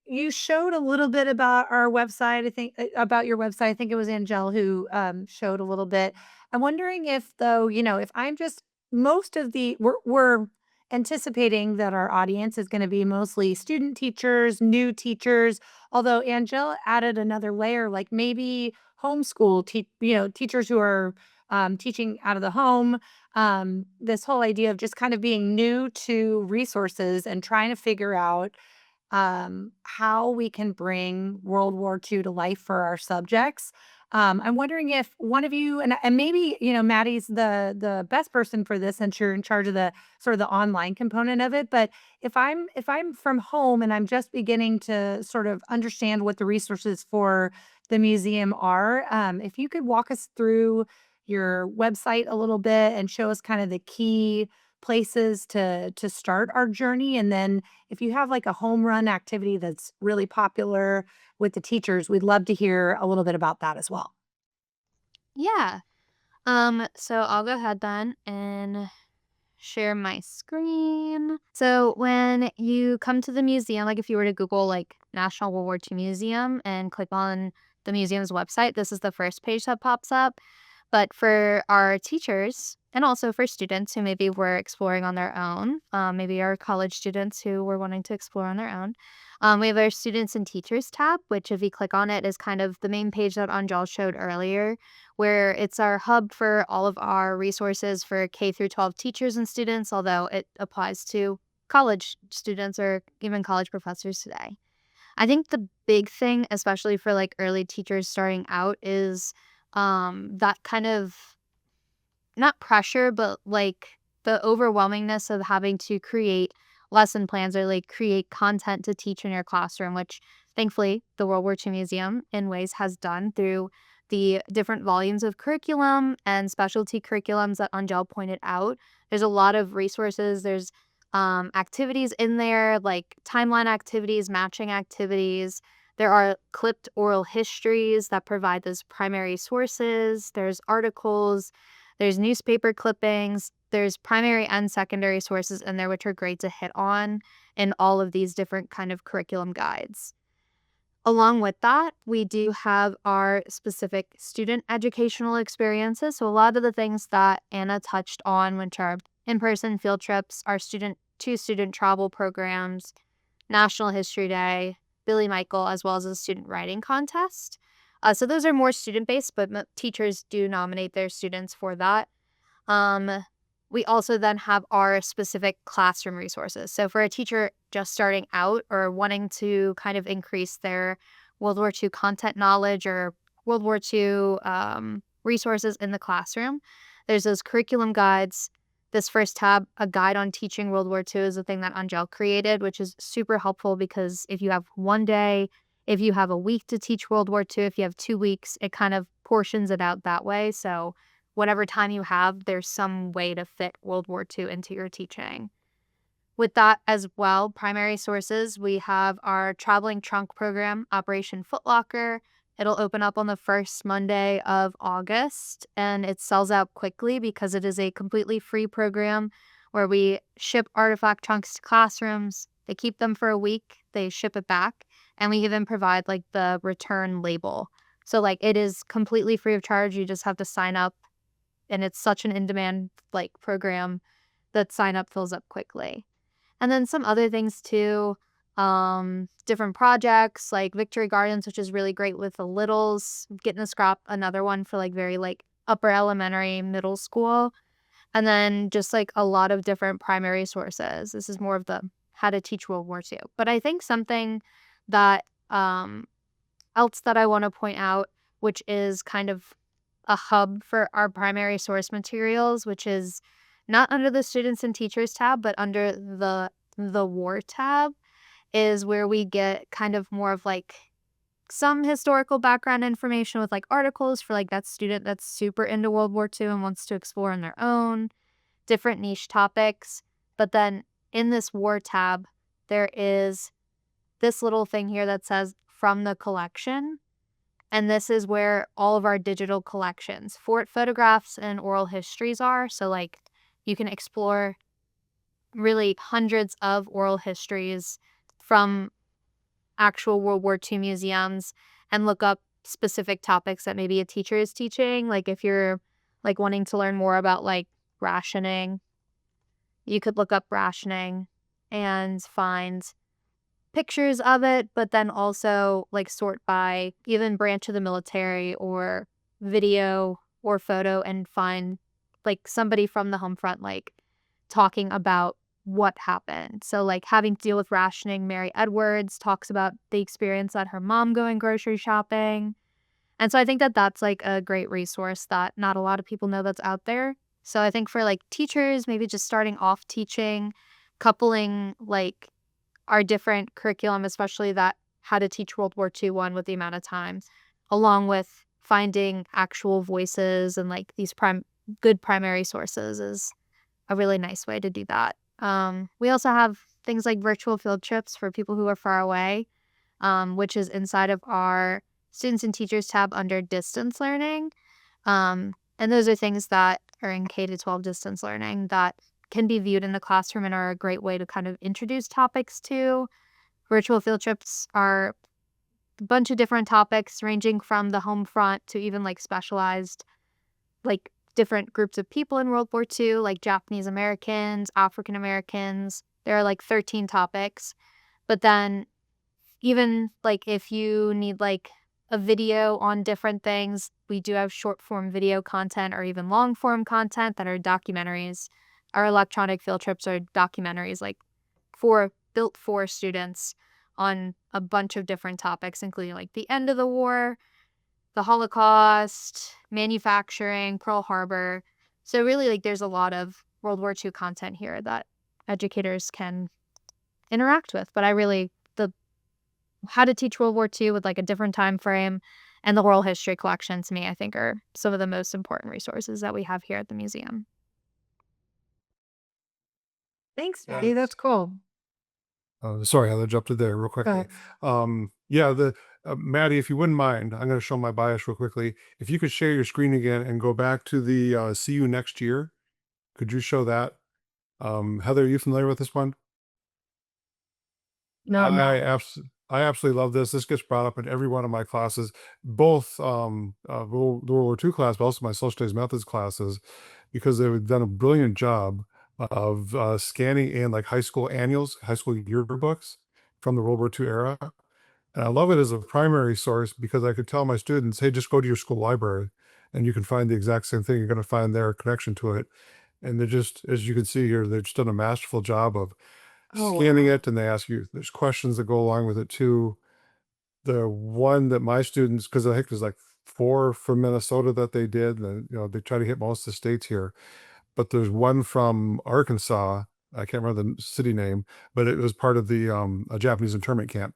You showed a little bit about our website, I think, about your website. I think it was Angelle who showed a little bit. I'm wondering if, though, if I'm just most of the, we're anticipating that our audience is going to be mostly student teachers, new teachers, although Angelle added another layer, like maybe homeschool, teachers who are teaching out of the home. This whole idea of just kind of being new to resources and trying to figure out how we can bring World War II to life for our subjects. I'm wondering if one of you and maybe Maddie's the best person for this, since you're in charge of the sort of the online component of it. But if I'm from home and I'm just beginning to sort of understand what the resources for the museum are, if you could walk us through your website a little bit and show us kind of the key places to start our journey, and then if you have like a home run activity that's really popular with the teachers, we'd love to hear a little bit about that as well. Yeah. So I'll go ahead then and share my screen. So when you come to the museum, like if you were to Google like National World War II Museum and click on the museum's website, this is the first page that pops up. But for our teachers and also for students who maybe were exploring on their own, maybe our college students who were wanting to explore on their own, we have our Students and Teachers tab, which if you click on it is kind of the main page that Angel showed earlier, where it's our hub for all of our resources for K through 12 teachers and students, although it applies to college students or even college professors today. I think the big thing, especially for like early teachers starting out, is that kind of not pressure, but like the overwhelmingness of having to create lesson plans or like create content to teach in your classroom, which thankfully the World War II Museum in ways has done through the different volumes of curriculum and specialty curriculums that Angel pointed out. There's a lot of resources. There's activities in there, like timeline activities, matching activities. There are clipped oral histories that provide those primary sources. There's articles, there's newspaper clippings, there's primary and secondary sources in there, which are great to hit on in all of these different kind of curriculum guides. Along with that, we do have our specific student educational experiences. So a lot of the things that Anna touched on, which are in-person field trips, our student travel programs, National History Day, Billy Michael, as well as a student writing contest. So those are more student-based, but teachers do nominate their students for that. We also then have our specific classroom resources. So for a teacher just starting out or wanting to kind of increase their World War II content knowledge or World War II resources in the classroom, there's those curriculum guides. This first tab, a guide on teaching World War II, is a thing that Angelle created, which is super helpful because if you have one day, if you have a week to teach World War II, if you have 2 weeks, it kind of portions it out that way. So whatever time you have, there's some way to fit World War II into your teaching. With that as well, primary sources, we have our traveling trunk program, Operation Footlocker. It'll open up on the first Monday of August, and it sells out quickly because it is a completely free program where we ship artifact trunks to classrooms. They keep them for a week, they ship it back, and we even provide like the return label. So like it is completely free of charge. You just have to sign up, and it's such an in-demand like program that sign up fills up quickly. And then some other things too, different projects like Victory Gardens, which is really great with the littles, getting a scrap, another one for like very like upper elementary, middle school. And then just like a lot of different primary sources. This is more of the how to teach World War II. But I think something that else that I want to point out, which is kind of a hub for our primary source materials, which is not under the students and teachers tab, but under the war tab, is where we get kind of more of like some historical background information with like articles for like that student that's super into World War II and wants to explore on their own, different niche topics. But then in this war tab, there is this little thing here that says from the collection. And this is where all of our digital collections, fort photographs and oral histories are. So like you can explore really hundreds of oral histories from actual World War II museums and look up specific topics that maybe a teacher is teaching. Like if you're like wanting to learn more about like rationing, you could look up rationing and find pictures of it, but then also like sort by even branch of the military or video or photo and find like somebody from the home front like talking about what happened. So like having to deal with rationing, Mary Edwards talks about the experience at her mom going grocery shopping. And so I think that that's like a great resource that not a lot of people know that's out there. So I think for like teachers, maybe just starting off teaching, coupling like our different curriculum, especially that how to teach World War II one with the amount of time, along with finding actual voices and like these good primary sources is a really nice way to do that. We also have things like virtual field trips for people who are far away, which is inside of our students and teachers tab under distance learning. And those are things that are in K-12 distance learning that can be viewed in the classroom and are a great way to kind of introduce topics to. Virtual field trips are a bunch of different topics ranging from the home front to even like specialized, like different groups of people in World War II, like Japanese Americans, African Americans. There are like 13 topics. But then even like if you need like a video on different things, we do have short form video content or even long form content that are documentaries. Our electronic field trips are documentaries like built for students on a bunch of different topics, including like the end of the war, the Holocaust, manufacturing, Pearl Harbor. So really like there's a lot of World War II content here that educators can interact with. But I really the how to teach World War II with like a different time frame and the oral history collection to me I think are some of the most important resources that we have here at the museum. Thanks, Maddie. That's cool. Sorry, I interrupted there real Go quickly. ahead. Yeah, Maddie, if you wouldn't mind, I'm going to show my bias real quickly. If you could share your screen again and go back to the see you next year, could you show that? Heather, are you familiar with this one? No, I I absolutely love this. This gets brought up in every one of my classes, both the World War II class, but also my social studies methods classes, because they've done a brilliant job of scanning in like high school annuals, high school yearbooks from the World War II era. And I love it as a primary source because I could tell my students, hey, just go to your school library and you can find the exact same thing. You're going to find their connection to it. And they're just, as you can see here, they've just done a masterful job of Oh, scanning it, and they ask you, there's questions that go along with it too. The one that my students, because I think there's like 4 from Minnesota that they did, and they try to hit most of the states here. But there's one from Arkansas. I can't remember the city name, but it was part of the a Japanese internment camp.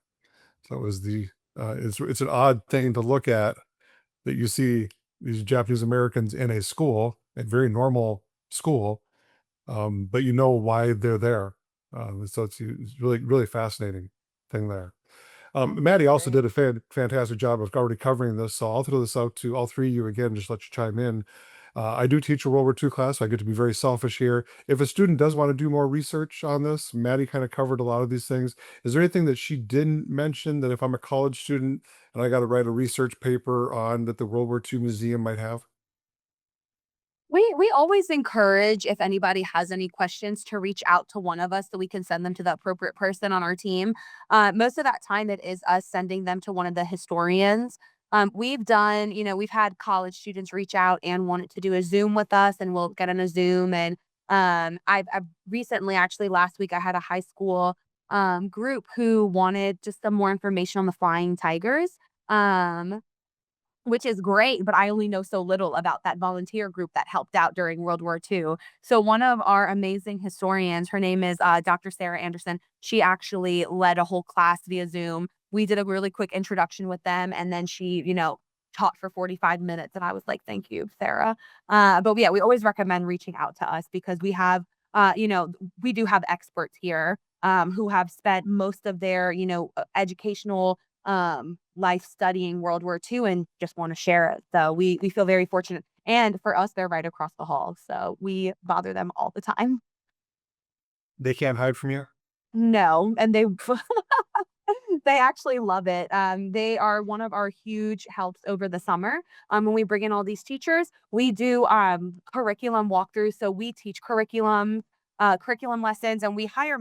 So it was it's an odd thing to look at, that you see these Japanese Americans in a school, a very normal school, but you know why they're there. So it's really, really fascinating thing there. Maddie also did a fantastic job of already covering this, so I'll throw this out to all 3 of you again, just let you chime in. I do teach a World War II class, so I get to be very selfish here. If a student does want to do more research on this, Maddie kind of covered a lot of these things. Is there anything that she didn't mention that if I'm a college student and I got to write a research paper on, that the World War II Museum might have? We always encourage, if anybody has any questions, to reach out to one of us so we can send them to the appropriate person on our team. Most of that time, it is us sending them to one of the historians. We've had college students reach out and wanted to do a Zoom with us, and we'll get on a Zoom. And I've recently, actually last week, I had a high school group who wanted just some more information on the Flying Tigers. Um, which is great, but I only know so little about that volunteer group that helped out during World War II. So one of our amazing historians, her name is Dr. Sarah Anderson. She actually led a whole class via Zoom. We did a really quick introduction with them, and then she, taught for 45 minutes. And I was like, thank you, Sarah. But yeah, we always recommend reaching out to us because we do have experts here who have spent most of their, educational life studying World War II and just want to share it. So we feel very fortunate. And for us, they're right across the hall. So we bother them all the time. They can't hide from you? No, and they they actually love it. They are one of our huge helps over the summer. When we bring in all these teachers, we do curriculum walkthroughs. So we teach curriculum lessons, and we hire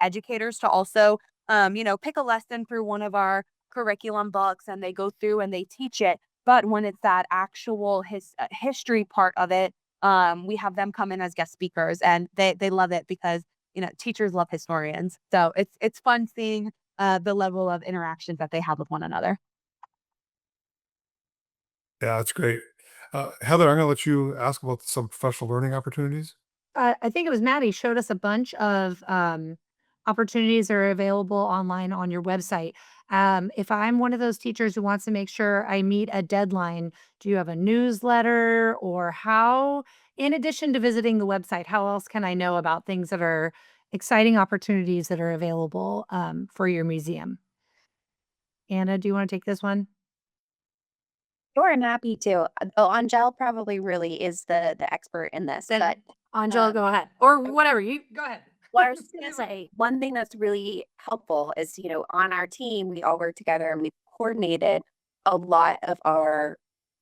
educators to also, pick a lesson through one of our curriculum books, and they go through and they teach it. But when it's that actual history part of it, we have them come in as guest speakers, and they love it because teachers love historians. So it's fun seeing the level of interactions that they have with one another. Yeah, that's great. Heather, I'm going to let you ask about some professional learning opportunities. I think it was Maddie showed us a bunch of opportunities that are available online on your website. If I'm one of those teachers who wants to make sure I meet a deadline, do you have a newsletter, or how, in addition to visiting the website, how else can I know about things that are exciting opportunities that are available for your museum? Anna, do you want to take this one? Sure, I'm happy to. Oh, Angel probably really is the expert in this, Then but Angela, um, go ahead. Or whatever. You go ahead. well, I was just gonna say one thing that's really helpful is, on our team, we all work together and we've coordinated a lot of our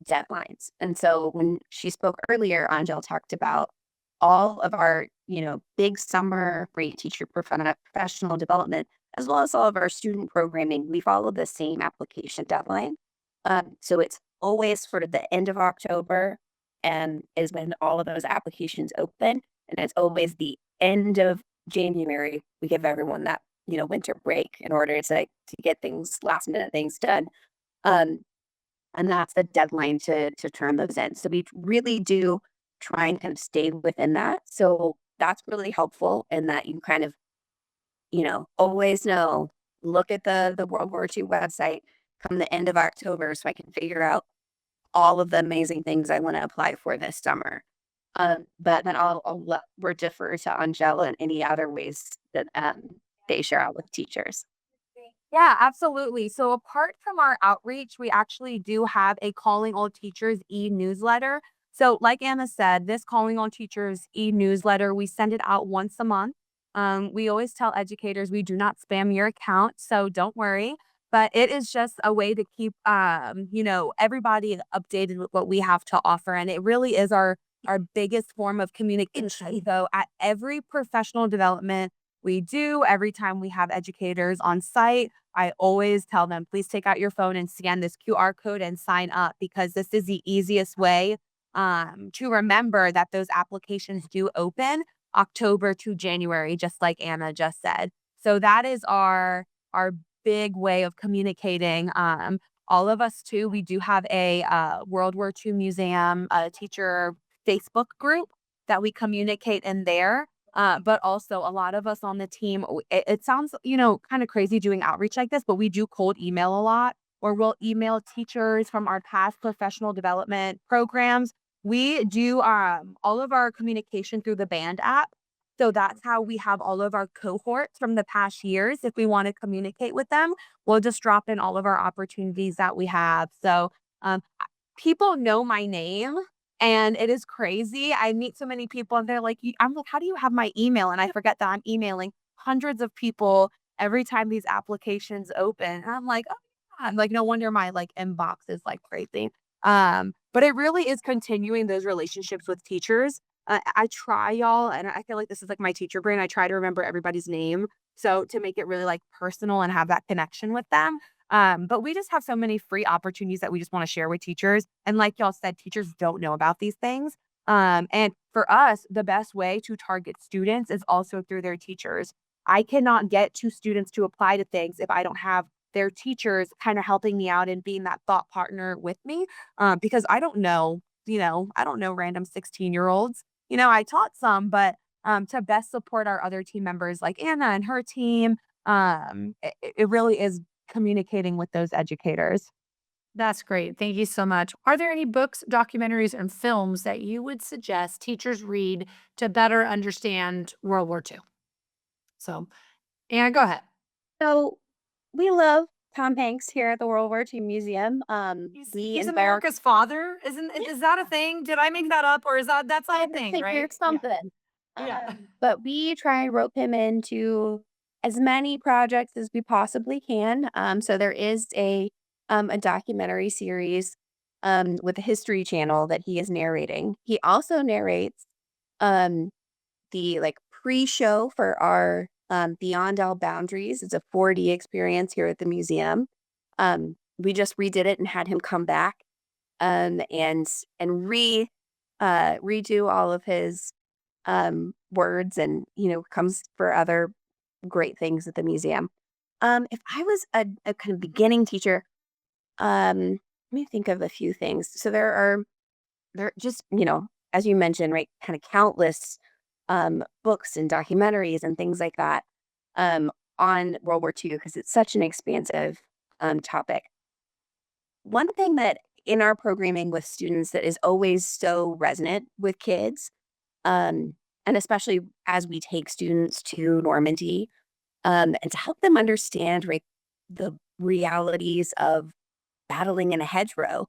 deadlines. And so when she spoke earlier, Angel talked about all of our, big summer great teacher professional development, as well as all of our student programming. We follow the same application deadline. So it's always sort of the end of October and is when all of those applications open. And it's always the end of January. We give everyone that, winter break in order to get things last minute things done. Um, and that's the deadline to turn those in. So we really do try and kind of stay within that. So that's really helpful in that you kind of, always know, look at the World War II website come the end of October so I can figure out all of the amazing things I want to apply for this summer. But then we'll defer to Angela and any other ways that they share out with teachers. Yeah, absolutely. So apart from our outreach, we actually do have a Calling All Teachers e-newsletter. So like Anna said, this Calling All Teachers e-newsletter, we send it out once a month. We always tell educators we do not spam your account, so don't worry. But it is just a way to keep, everybody updated with what we have to offer. And it really is our biggest form of communication. So at every professional development we do, every time we have educators on site, I always tell them, please take out your phone and scan this QR code and sign up, because this is the easiest way to remember that those applications do open October to January, just like Anna just said. So that is our big way of communicating. All of us too, we do have a World War II museum teacher Facebook group that we communicate in there. But also a lot of us on the team, it sounds, kind of crazy doing outreach like this, but we do cold email a lot, or we'll email teachers from our past professional development programs. We do all of our communication through the Band app. So that's how we have all of our cohorts from the past years. If we want to communicate with them, we'll just drop in all of our opportunities that we have. So people know my name, and it is crazy. I meet so many people and they're like, I'm like, how do you have my email? And I forget that I'm emailing hundreds of people every time these applications open. And I'm like, oh, yeah. I'm like, no wonder my inbox is crazy. But it really is continuing those relationships with teachers. I try, y'all, and I feel like this is my teacher brain. I try to remember everybody's name. So to make it really personal and have that connection with them. But we just have so many free opportunities that we just want to share with teachers. And like y'all said, teachers don't know about these things. And for us, the best way to target students is also through their teachers. I cannot get to students to apply to things if I don't have their teachers kind of helping me out and being that thought partner with me. Because I don't know, I don't know random 16-year-olds. I taught some, but to best support our other team members like Anna and her team, it really is communicating with those educators. That's great. Thank you so much. Are there any books, documentaries, and films that you would suggest teachers read to better understand World War II? So, Anna, go ahead. So we love Tom Hanks here at the World War II Museum. He's America's father, is that a thing? Did I make that up, or that's not a thing, right? something. Yeah. But we try and rope him into as many projects as we possibly can. So there is a documentary series with the History Channel that he is narrating. He also narrates um the pre-show for our Beyond All Boundaries. It's a 4D experience here at the museum. We just redid it and had him come back and redo all of his words, and comes for other great things at the museum. If I was a kind of beginning teacher, let me think of a few things. So there are just, as you mentioned, right, kind of countless books and documentaries and things like that on World War II, because it's such an expansive topic. One thing that in our programming with students that is always so resonant with kids, and especially as we take students to Normandy, and to help them understand, right, the realities of battling in a hedgerow,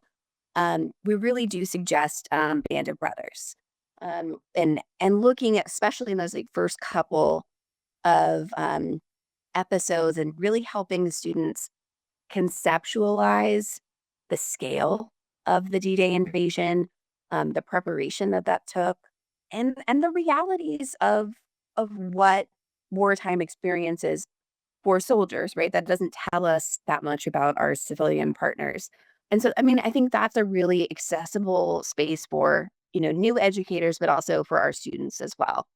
we really do suggest Band of Brothers, and looking at, especially in those first couple of episodes, and really helping the students conceptualize the scale of the D-Day invasion, the preparation that took, and the realities of what wartime experiences for soldiers, right? That doesn't tell us that much about our civilian partners. And so, I mean, I think that's a really accessible space for, new educators, but also for our students as well.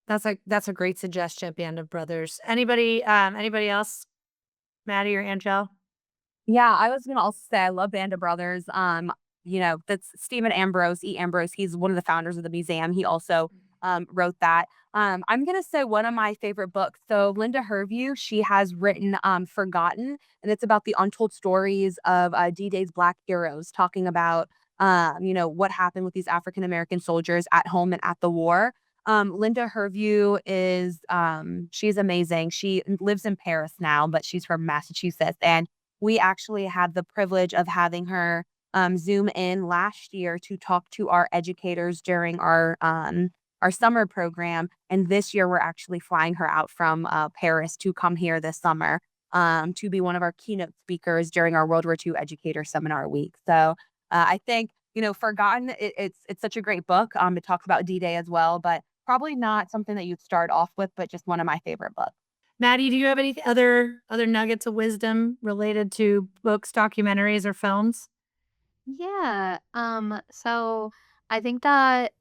That's a great suggestion, Band of Brothers. Anybody else? Maddie or Angelle? Yeah, I was gonna also say I love Band of Brothers. That's Stephen Ambrose, E. Ambrose. He's one of the founders of the museum. He also wrote that. I'm gonna say one of my favorite books. So Linda Hervieux, she has written Forgotten, and it's about the untold stories of D-Day's Black heroes, talking about what happened with these African American soldiers at home and at the war. Linda Hervieux is she's amazing. She lives in Paris now, but she's from Massachusetts, and we actually had the privilege of having her Zoom in last year to talk to our educators during our our summer program. And this year, we're actually flying her out from Paris to come here this summer to be one of our keynote speakers during our World War II Educator Seminar Week. So I think, Forgotten, it's such a great book. It talks about D-Day as well, but probably not something that you'd start off with, but just one of my favorite books. Maddie, do you have any other nuggets of wisdom related to books, documentaries, or films? Yeah. So I think that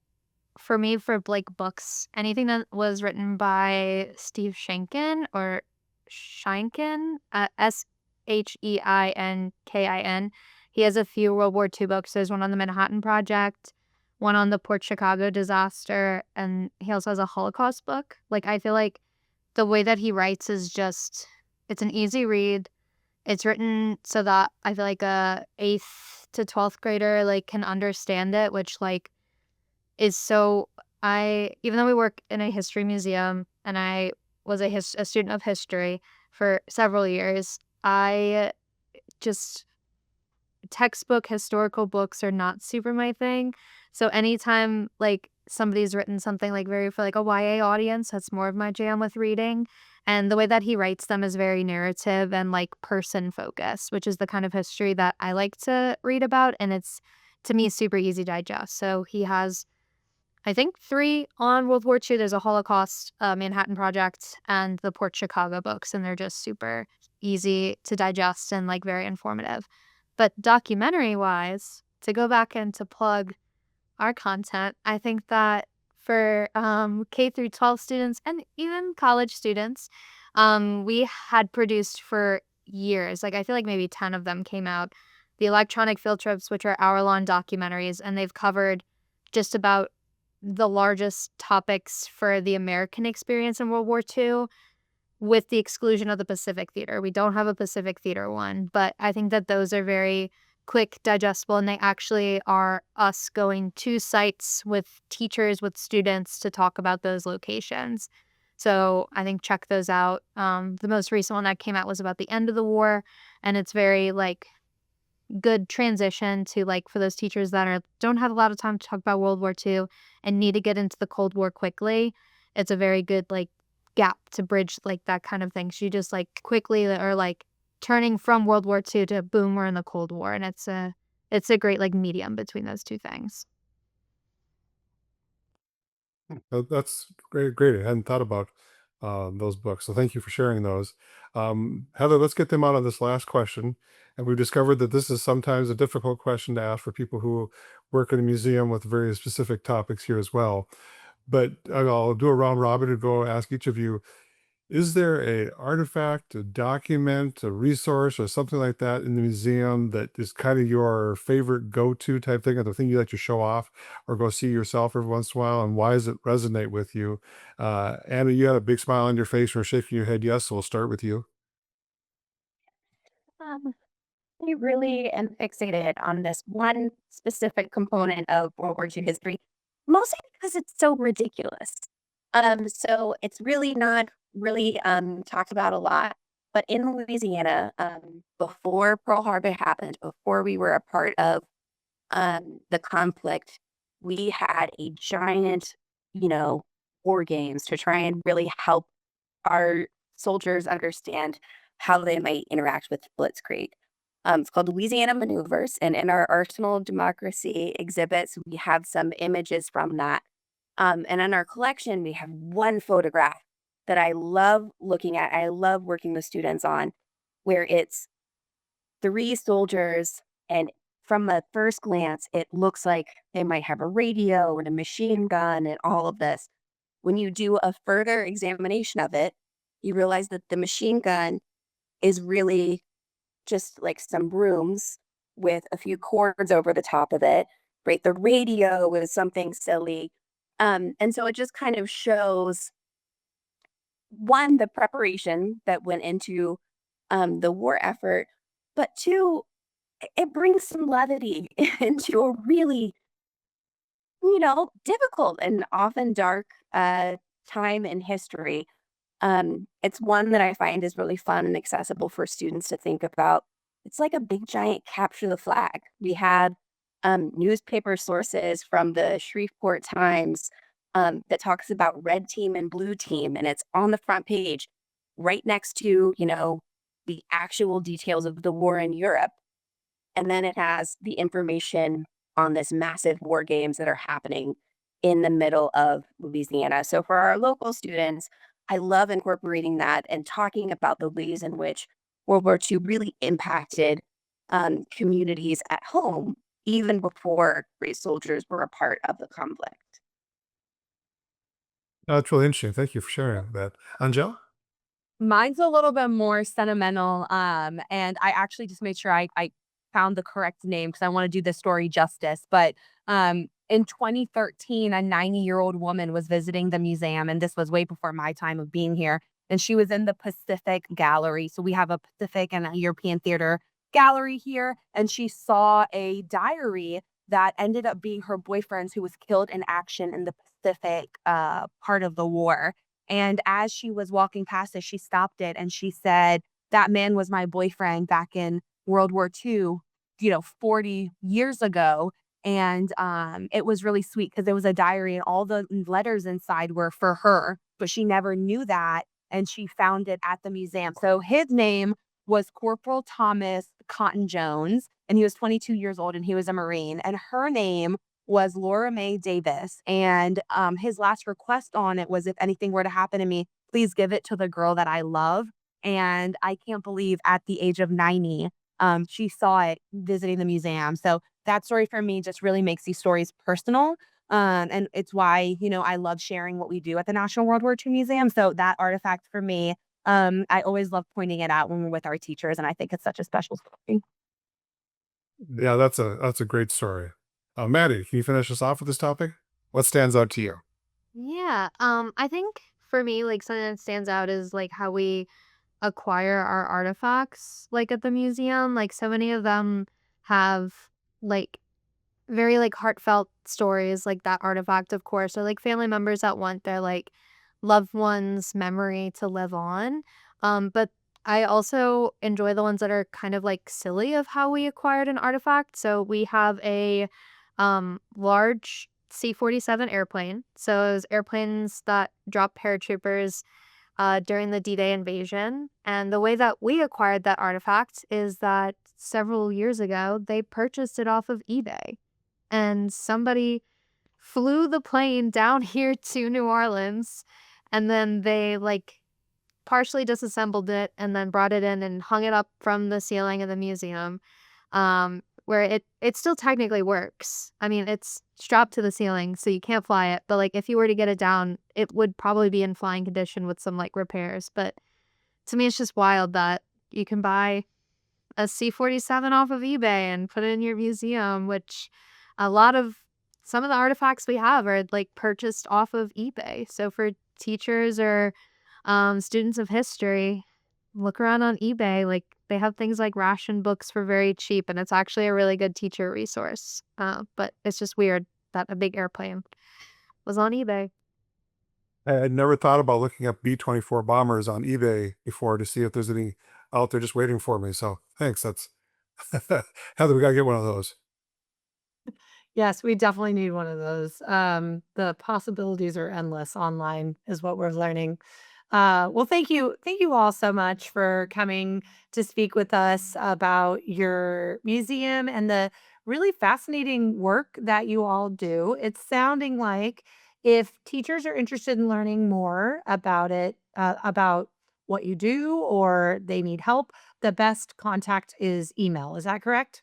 for me, for like books, anything that was written by Steve Sheinkin or Sheinkin, Sheinkin. He has a few World War II books. There's one on the Manhattan Project, one on the Port Chicago disaster, and he also has a Holocaust book. Like, I feel like the way that he writes is just, it's an easy read. It's written so that I feel like a 8th to 12th grader like can understand it, which like is so even though we work in a history museum and I was a student of history for several years, I just textbook historical books are not super my thing. So anytime like somebody's written something like very for like a YA audience, that's more of my jam with reading. And the way that he writes them is very narrative and like person focused, which is the kind of history that I like to read about. And it's to me super easy to digest. So he has I think 3 on World War II. There's a Holocaust, Manhattan Project, and the Port Chicago books, and they're just super easy to digest and like very informative. But documentary-wise, to go back and to plug our content, I think that for K through 12 students and even college students, we had produced for years. Like I feel like maybe 10 of them came out. The electronic field trips, which are hour-long documentaries, and they've covered just about the largest topics for the American experience in World War II, with the exclusion of the Pacific Theater. We don't have a Pacific Theater one, but I think that those are very quick, digestible, and they actually are us going to sites with teachers, with students to talk about those locations. So I think check those out. The most recent one that came out was about the end of the war, and it's very like good transition to like for those teachers that don't have a lot of time to talk about World War II and need to get into the Cold War quickly. It's a very good like gap to bridge like that kind of thing. So you just like quickly or like turning from World War II to boom, we're in the Cold War, and it's a great like medium between those two things. That's great. Great. I hadn't thought about those books. So thank you for sharing those. Heather, let's get them out on this last question. And we've discovered that this is sometimes a difficult question to ask for people who work in a museum with very specific topics here as well. But I'll do a round robin and go ask each of you, is there a artifact, a document, a resource, or something like that in the museum that is kind of your favorite go-to type thing, or the thing you like to show off or go see yourself every once in a while? And why does it resonate with you? Anna, you had a big smile on your face and were shaking your head yes, so we'll start with you. Um, I really am fixated on this one specific component of World War II history, mostly because it's so ridiculous. So it's really not really talked about a lot. But in Louisiana, before Pearl Harbor happened, before we were a part of the conflict, we had a giant, you know, war games to try and really help our soldiers understand how they might interact with Blitzkrieg. It's called Louisiana Maneuvers, and in our Arsenal of Democracy exhibits, we have some images from that. And in our collection, we have one photograph that I love looking at. I love working with students on, where it's 3 soldiers, and from a first glance, it looks like they might have a radio and a machine gun and all of this. When you do a further examination of it, you realize that the machine gun is really just like some brooms with a few cords over the top of it, right? The radio is something silly. And so it just kind of shows one, the preparation that went into the war effort, but two, it brings some levity into a really, difficult and often dark time in history. It's one that I find is really fun and accessible for students to think about. It's like a big giant capture the flag. We had newspaper sources from the Shreveport Times that talks about red team and blue team, and it's on the front page, right next to, the actual details of the war in Europe. And then it has the information on this massive war games that are happening in the middle of Louisiana. So for our local students, I love incorporating that and talking about the ways in which World War II really impacted communities at home, even before great soldiers were a part of the conflict. That's really interesting. Thank you for sharing that. Angelle? Mine's a little bit more sentimental, and I actually just made sure I found the correct name because I want to do this story justice. But in 2013, a 90-year-old woman was visiting the museum, and this was way before my time of being here. And she was in the Pacific Gallery. So we have a Pacific and a European theater gallery here, and she saw a diary that ended up being her boyfriend's, who was killed in action in the Pacific part of the war. And as she was walking past it, she stopped it and she said, "That man was my boyfriend back in World War II, 40 years ago." And it was really sweet because there was a diary and all the letters inside were for her, but she never knew that. And she found it at the museum. So his name was Corporal Thomas Cotton Jones, and he was 22 years old and he was a Marine. And her name was Laura Mae Davis. And his last request on it was, if anything were to happen to me, please give it to the girl that I love. And I can't believe at the age of 90, she saw it visiting the museum. So that story for me just really makes these stories personal. And it's why, I love sharing what we do at the National World War II Museum. So that artifact for me, I always love pointing it out when we're with our teachers. And I think it's such a special story. Yeah, that's a great story. Maddie, can you finish us off with this topic? What stands out to you? Yeah. I think for me, like something that stands out is like how we acquire our artifacts like at the museum. Like so many of them have like very like heartfelt stories, like that artifact, of course, or like family members that want their like loved one's memory to live on. But I also enjoy the ones that are kind of like silly of how we acquired an artifact. So we have a large C-47 airplane. So it was airplanes that drop paratroopers during the D-Day invasion. And the way that we acquired that artifact is that several years ago, they purchased it off of eBay. And somebody flew the plane down here to New Orleans, and then they like partially disassembled it and then brought it in and hung it up from the ceiling of the museum, where it still technically works. I mean, it's strapped to the ceiling, so you can't fly it. But like, if you were to get it down, it would probably be in flying condition with some like repairs. But to me, it's just wild that you can buy a C-47 off of eBay and put it in your museum, which a lot of some of the artifacts we have are like purchased off of eBay. So for teachers or students of history, look around on eBay. Like they have things like ration books for very cheap, and it's actually a really good teacher resource. But it's just weird that a big airplane was on eBay. I had never thought about looking up B-24 bombers on eBay before to see if there's any out there just waiting for me. So thanks. That's Heather, we gotta get one of those. Yes, we definitely need one of those. The possibilities are endless online, is what we're learning. Well, thank you all so much for coming to speak with us about your museum and the really fascinating work that you all do. It's sounding like if teachers are interested in learning more about it, about what you do, or they need help, the best contact is email. Is that correct?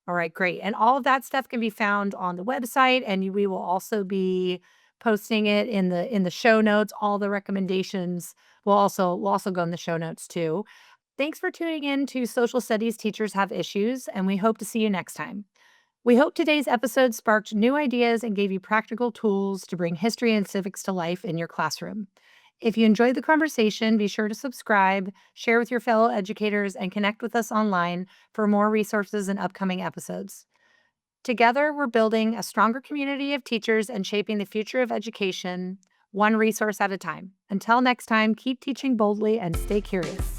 All right, great. And all of that stuff can be found on the website, and we will also be posting it in the show notes. All the recommendations will also go in the show notes too. Thanks for tuning in to Social Studies Teachers Have Issues, and we hope to see you next time. We hope today's episode sparked new ideas and gave you practical tools to bring history and civics to life in your classroom. If you enjoyed the conversation, be sure to subscribe, share with your fellow educators, and connect with us online for more resources and upcoming episodes. Together, we're building a stronger community of teachers and shaping the future of education, one resource at a time. Until next time, keep teaching boldly and stay curious.